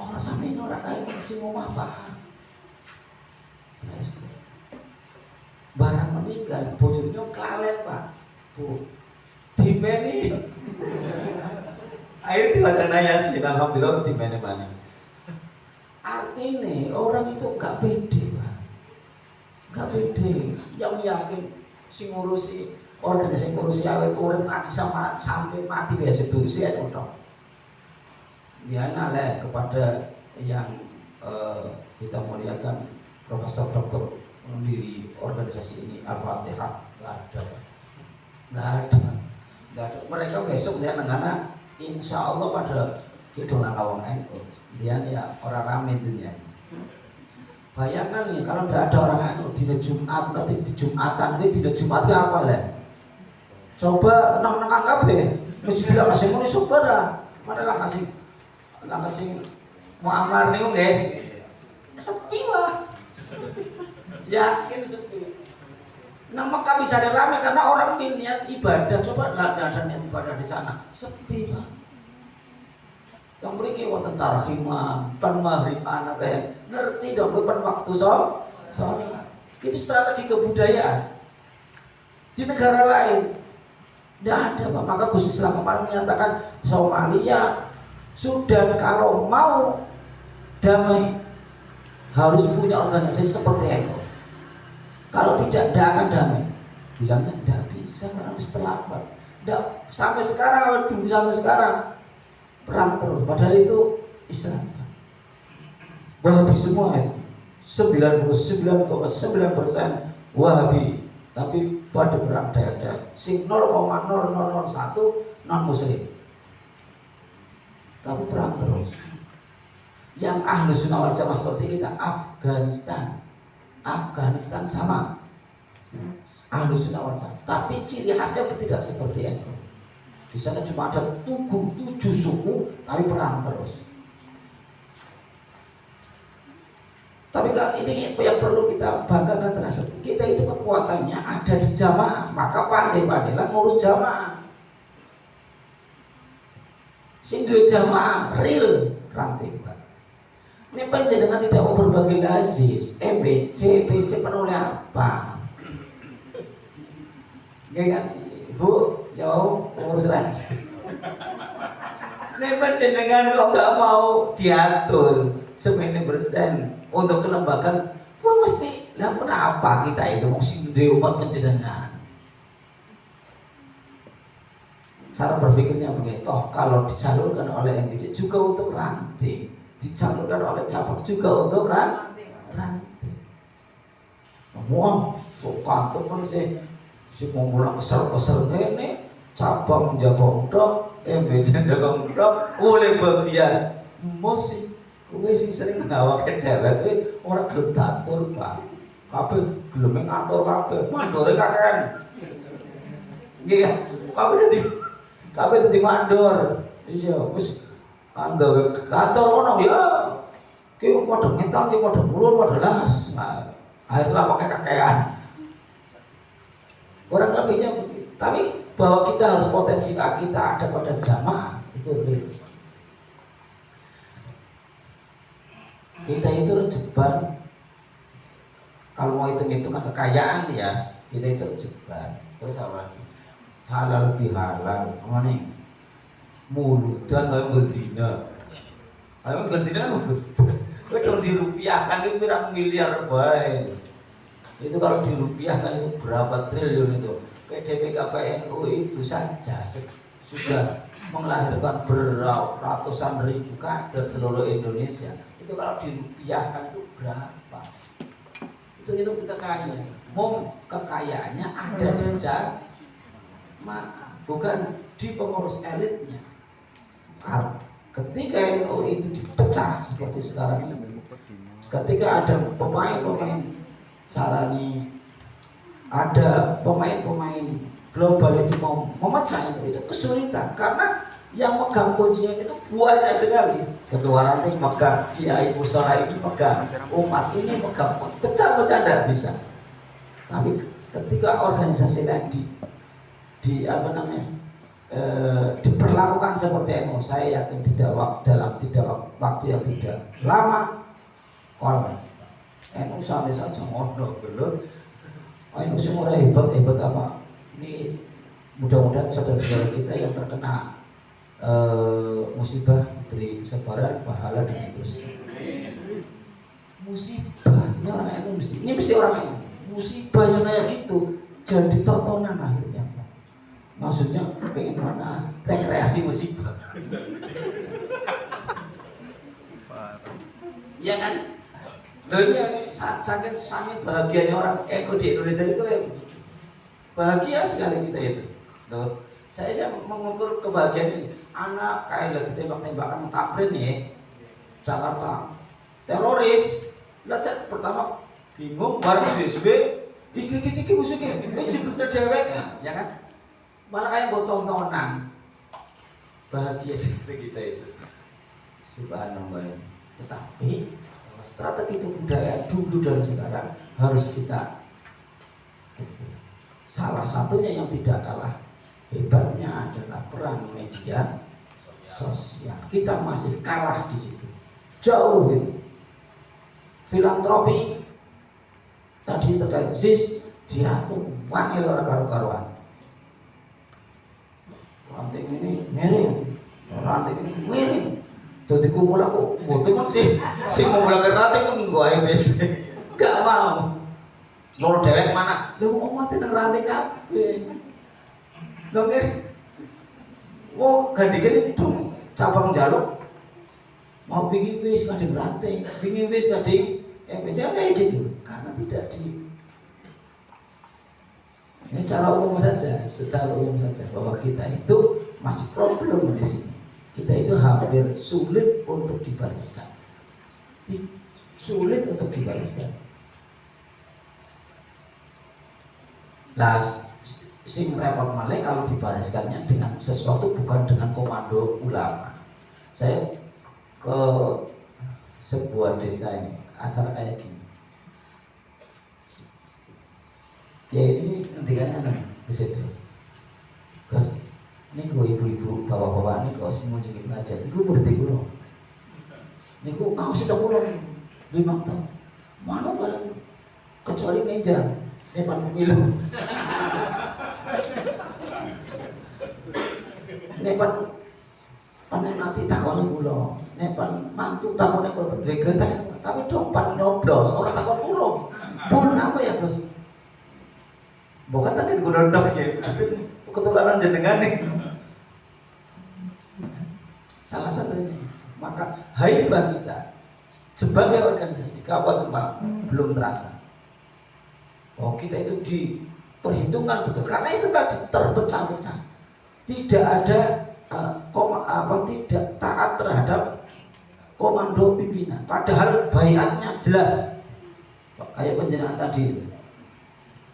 Orang sama ini orang kaya masih mau apa? Saya setuju. Barang meninggal, bojone kelalen Pak, Bu, dimeni. Akhirnya diwacana Yasin, alhamdulillah dimeni mana. Artinya orang itu gak pede Pak, gak pede. Yang yakin si ngurusi organisasi ngurusi awet urip mati sampai mati biasa itu sih ada. Dia naleh kepada yang kita muliakan Profesor Doktor pendiri organisasi ini Al-Fatihah. Nggak ada. Mereka besok dia anak insya Allah pada kita nakawang NU, dia ya orang rame dunia. Bayangkan nih kalau tidak ada orang NU di Jumat, nanti di Jumatan, di Jumat itu apa lah? Coba nang kabeh, mesti bilang kasih muni subara, mana lah kasih muamar nih nggak? Sepi Pak, yakin sepi. Nah maka bisa ada ramai karena orang niat ibadah. Coba lah ada niat ibadah di sana, sepi Pak. Yang beri wonten tarhimah, pan maghrib anak kayak ngerti dong pan waktu sholat. Itu strategi kebudayaan di negara lain tidak ada Pak. Maka Gus Islam kemarin menyatakan Somalia, Sudan kalau mau damai harus punya organisasi seperti NU. Kalau tidak akan damai. Bilangnya tidak bisa karena harus terlambat. Tidak, sampai sekarang, dulu sampai sekarang perang terus. Padahal itu Islam. Wahabi semua itu 99,9% Wahabi, tapi pada perang dayak-dayak. Sing 0,0001 non Muslim. Tapi perang terus. Yang ahlu sunnah wal jamaah seperti kita, Afghanistan sama ahlu sunnah wal jamaah. Tapi ciri khasnya tidak seperti itu. Di sana cuma ada 7 suku, tapi perang terus. Tapi ini yang perlu kita banggakan terhadap kita, itu kekuatannya ada di jamaah. Maka pandai-pandailah ngurus jamaah. Sing duwe jamaah real ranting. Ini panjenengan tidak mau berbagi lazis, MBC, PC penuh oleh apa? Gak kan? Bu, jauh ngurus lazis. Ini panjenengan kok gak mau diatur 90% untuk kelembagaan, gua mesti lah kenapa kita itu mau sindui umat panjenengan? Cara berpikirnya begini, toh kalau disalurkan oleh MBC juga untuk ranting, disalurkan oleh cabang juga untuk ranting. Wah, suka tuh kan si mau pulang kesel ini cabang jaga dok, MBC jaga dok, oleh bagian musik. Kowe sing sering ngawake dhewek kuwi ora gelem datur, Pak. Kabeh gelem ngatur kabeh. Mandore kakean. Nggih, kabeh dadi mandor. Iya, wis anggawe kantor ono ya. Ki padha ngetan, ki padha mulur, padha las. Nah, akhirnya pakai kakean. Orang lebihnya begitu. Tapi bahwa kita harus potensi kita ada pada jamaah itu real. Kita itu rejeban, kalau mau hitung-hitungan kekayaan ya, kita itu rejeban. Terus apa lagi? Halal bihalal, mana nih? Muludan kalau berzina, kalau berzina apa? Kalau dirupiahkan itu berapa miliar baik. Itu kalau dirupiahkan itu berapa triliun itu? PDB KPNU itu saja sudah melahirkan beratusan ribu kader seluruh Indonesia. Itu kalau dirupiahkan itu berapa? Itu kita kaya. Mau kekayaannya ada di jamaah, bukan di pengurus elitnya. Ketika NU itu dipecah seperti sekarang ini, ketika ada pemain-pemain Sarani, ada pemain-pemain global itu mau memecah itu kesulitan karena yang megang kuncinya itu banyak sekali. Ketua ranting megang, kiai musola ini megang, umat ini megang, pecah-pecah tidak bisa. Tapi ketika organisasi tadi diperlakukan seperti NU, saya yakin dalam waktu yang tidak lama, kalau NU santai saja ngono belut, NU semua hebat apa? Ini mudah-mudahan saudara-saudara kita yang terkena musibah diberi kesabaran, pahala dan seterusnya. Musibah ini orang ini mesti orang ini. Musibah yang kayak gitu jadi tontonan akhirnya. Maksudnya pengen mana rekreasi musibah. Ya kan? Loh iya, sangat bahagianya orang NU di Indonesia itu ya. Bahagia sekali kita itu. Loh, saya mengukur kebahagiaan ini. Anak kayak lagi tembak-tembakan takbir nih Jakarta teroris belajar pertama bingung bareng suwe-suwe iki musuhnya wis jebule dhewek ya kan, malah kayak buat tontonan. Bahagia sekali kita itu, subhanallah. Tetapi strategi budaya dulu dan sekarang harus kita gitu. Salah satunya yang tidak kalah hebatnya adalah peran media sosial. Kita masih kalah di situ, jauh itu. Filantropi tadi terkait ZIS diatur wangil orang karu-karuan. Ranting ini miring, ranting ini miring. Jadi kumpul aku, butuh kan sih, si kumpul ke ranting pun wae wis. Gak mau. Loro dhewek mana? Lho omate nang ranting kabeh. Lho ngene. Wo gandike dong cabang jaluk. Mau pingin wis kadang ranting, pingin wis kadang wis kayak gitu. Karena tidak di ini secara umum saja bahwa kita itu masih problem di sini. Kita itu hampir sulit untuk dibariskan. Sulit untuk dibariskan. Nah, sing repot malah kalau dibariskannya dengan sesuatu bukan dengan komando ulama. Saya ke sebuah desa ini, acara kayak gini. Ya ini ketika anak ke situ, Gus, ini gue ibu-ibu, bapak-bapak ini kau semua jadi belajar, itu berarti gue, ini gue mau sudah pulang 5 tahun, mana kalian kecuali meja, depan pemilu, depan panen nanti takon pulau, depan mantu takon yang berbeda, tapi depan nyoblos, orang takon pulau, pun apa ya Gus? Bukan tadi gue nodok ya, tapi ketularan jenengan nih. Salah satunya. Maka haibah kita sebagai organisasi di Kabupaten Malang belum terasa. Oh kita itu diperhitungkan betul, karena itu tadi terpecah-pecah. Tidak ada tidak taat terhadap komando pimpinan. Padahal baiatnya jelas, kayak penjenengan tadi itu.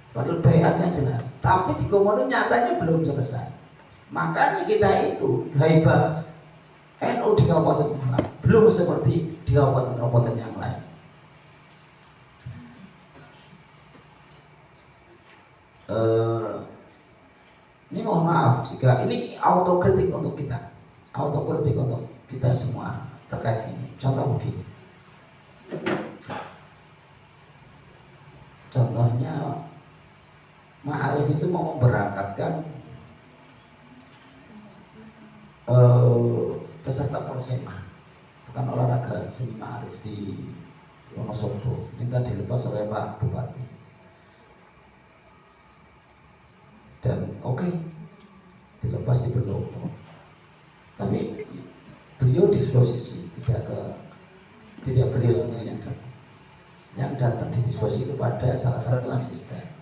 Padahal baiatnya jelas, tapi di komando nyatanya belum selesai. Makanya kita itu haibah NU di Kabupaten Malang belum seperti di kabupaten-kabupaten yang lain. Ini mohon maaf jika ini autokritik untuk kita semua terkait ini. Contoh begini, contohnya Ma'arif itu mau memberangkatkan peserta Persema, bukan olahraga seni Ma'arif di Wonosobo, minta dilepas oleh Pak Bupati. Dan oke, dilepas di Pendopo, tapi beliau disposisi tidak beliau sendiri yang datang didisposisi kepada salah satu asisten.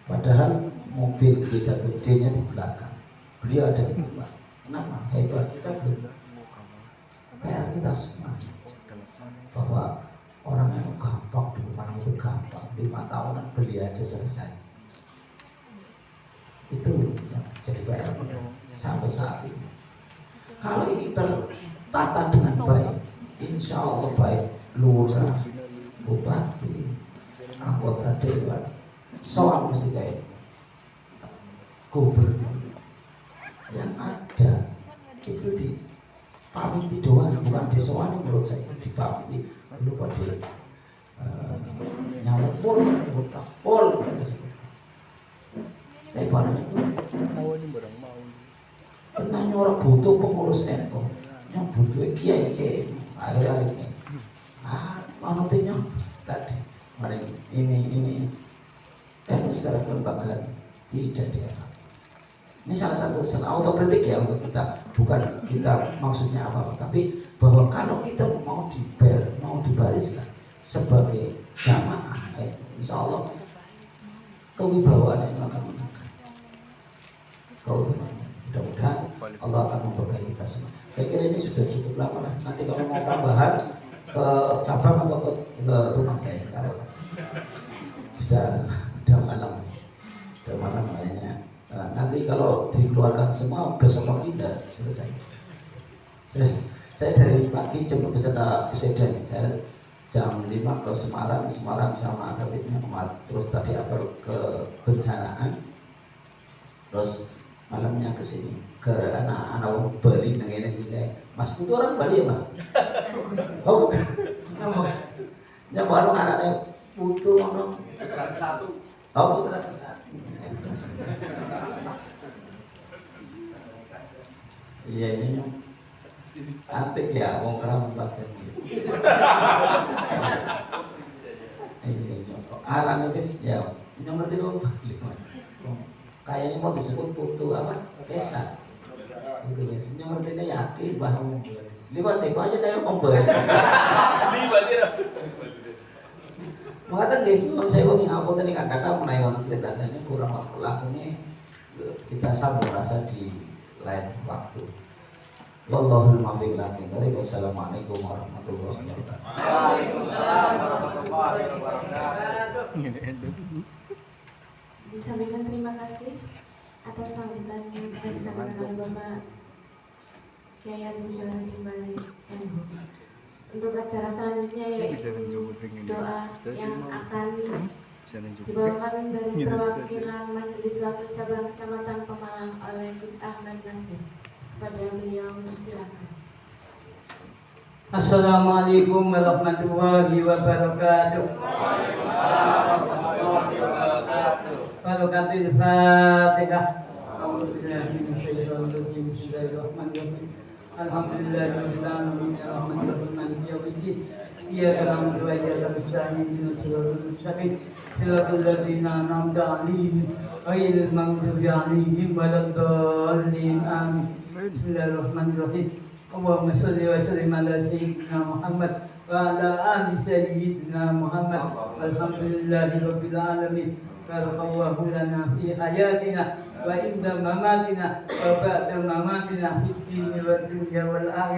Padahal mobil G1D nya di belakang, beliau ada di depan. Kenapa? Hebat kita belum. PR kita semua bahwa orang yang gampang di rumah itu gampang, 5 tahunan beli aja selesai. Itu yang jadi PR kita sampai saat ini. Kalau ini tertata dengan baik, insya Allah baik lurah, bupati, anggota dewan, soal mesti kayak gubernur yang ada itu di pamiti doang, bukan disoani. Menurut saya itu dipamiti dulu pada nyamuk pol, tapi barangnya itu kena nyorok butuh pengurus NU, yang butuh kiai akhir-akhir ini manutinya tadi mari ini secara kelembagaan tidak dianggap. Ini salah satu autokritik ya untuk kita, bukan kita maksudnya apa, tapi bahwa kalau kita mau dibariskan sebagai jamaah, insya Allah kewibawaan itu akan meningkat. Mudah-mudahan Allah akan memberkahi kita semua. Saya kira ini sudah cukup lama lah. Nanti kalau mau tambahan ke cabang atau ke rumah saya taruh. Sudah malam kayaknya. Nanti kalau dikeluarkan semua besok pagi sudah selesai. Saya dari pagi sebelum beserta Puseda, saya jam 5 ke Semarang sama akademiknya kemarin. Terus tadi apel ke Bencanaan, terus malamnya ke sini ke anak-anak Bali nengene sini. Mas Putu orang Bali ya Mas? Oh bukan. Ya baru anaknya Putu ono. Putra satu. Oh putra satu. Iya ini Antik ya, wong keramat pajak gitu. Aran wis ya, yang ngerti dong Mas. Kayaknya mau disebut putu apa? Kesa. Itu wis, yang ngertinya yakin bahwa liwat saya aja kayak pembeli. Mengatakan gini, kalau saya wangi apa tadi kata mengenai wangi kelihatannya kurang lakunya kita sambung rasa di lain waktu. Wallahul muwaffiq ila aqwamit. Wassalamualaikum warahmatullahi wabarakatuh. Waalaikumsalam warahmatullahi wabarakatuh. Disampaikan terima kasih atas sambutan yang telah disampaikan oleh Bapak Kiai Abdul Jalal Bali MH. Untuk acara selanjutnya yaitu doa yang akan dibawakan dari perwakilan Majelis Wakil Cabang Kecamatan Pemalang oleh Gus Ahmad Nasir. Kepada beliau silakan. Assalamualaikum warahmatullahi wabarakatuh. Barakatul Fatihah. Bismillahirrahmanirrahim. Alhamdulillahirabbil alamin arrahmanirrahim maliki yaumiddin. Iyyaka na'budu wa iyyaka nasta'in ihdinas siratal mustaqim. Siratal ladzina an'amta 'alaihim ghairil maghdubi 'alaihim waladdallin. Amin. Bismillahirrahmanirrahim. Allahumma sholli wa sallim ala sayyidina Muhammad wa ala ali sayyidina Muhammad. Alhamdulillahirabbil alamin. Barakallahu lana fi hayatina wa inda mamatina wa ba'da mamatina fid dini wad dunya wal akhirah.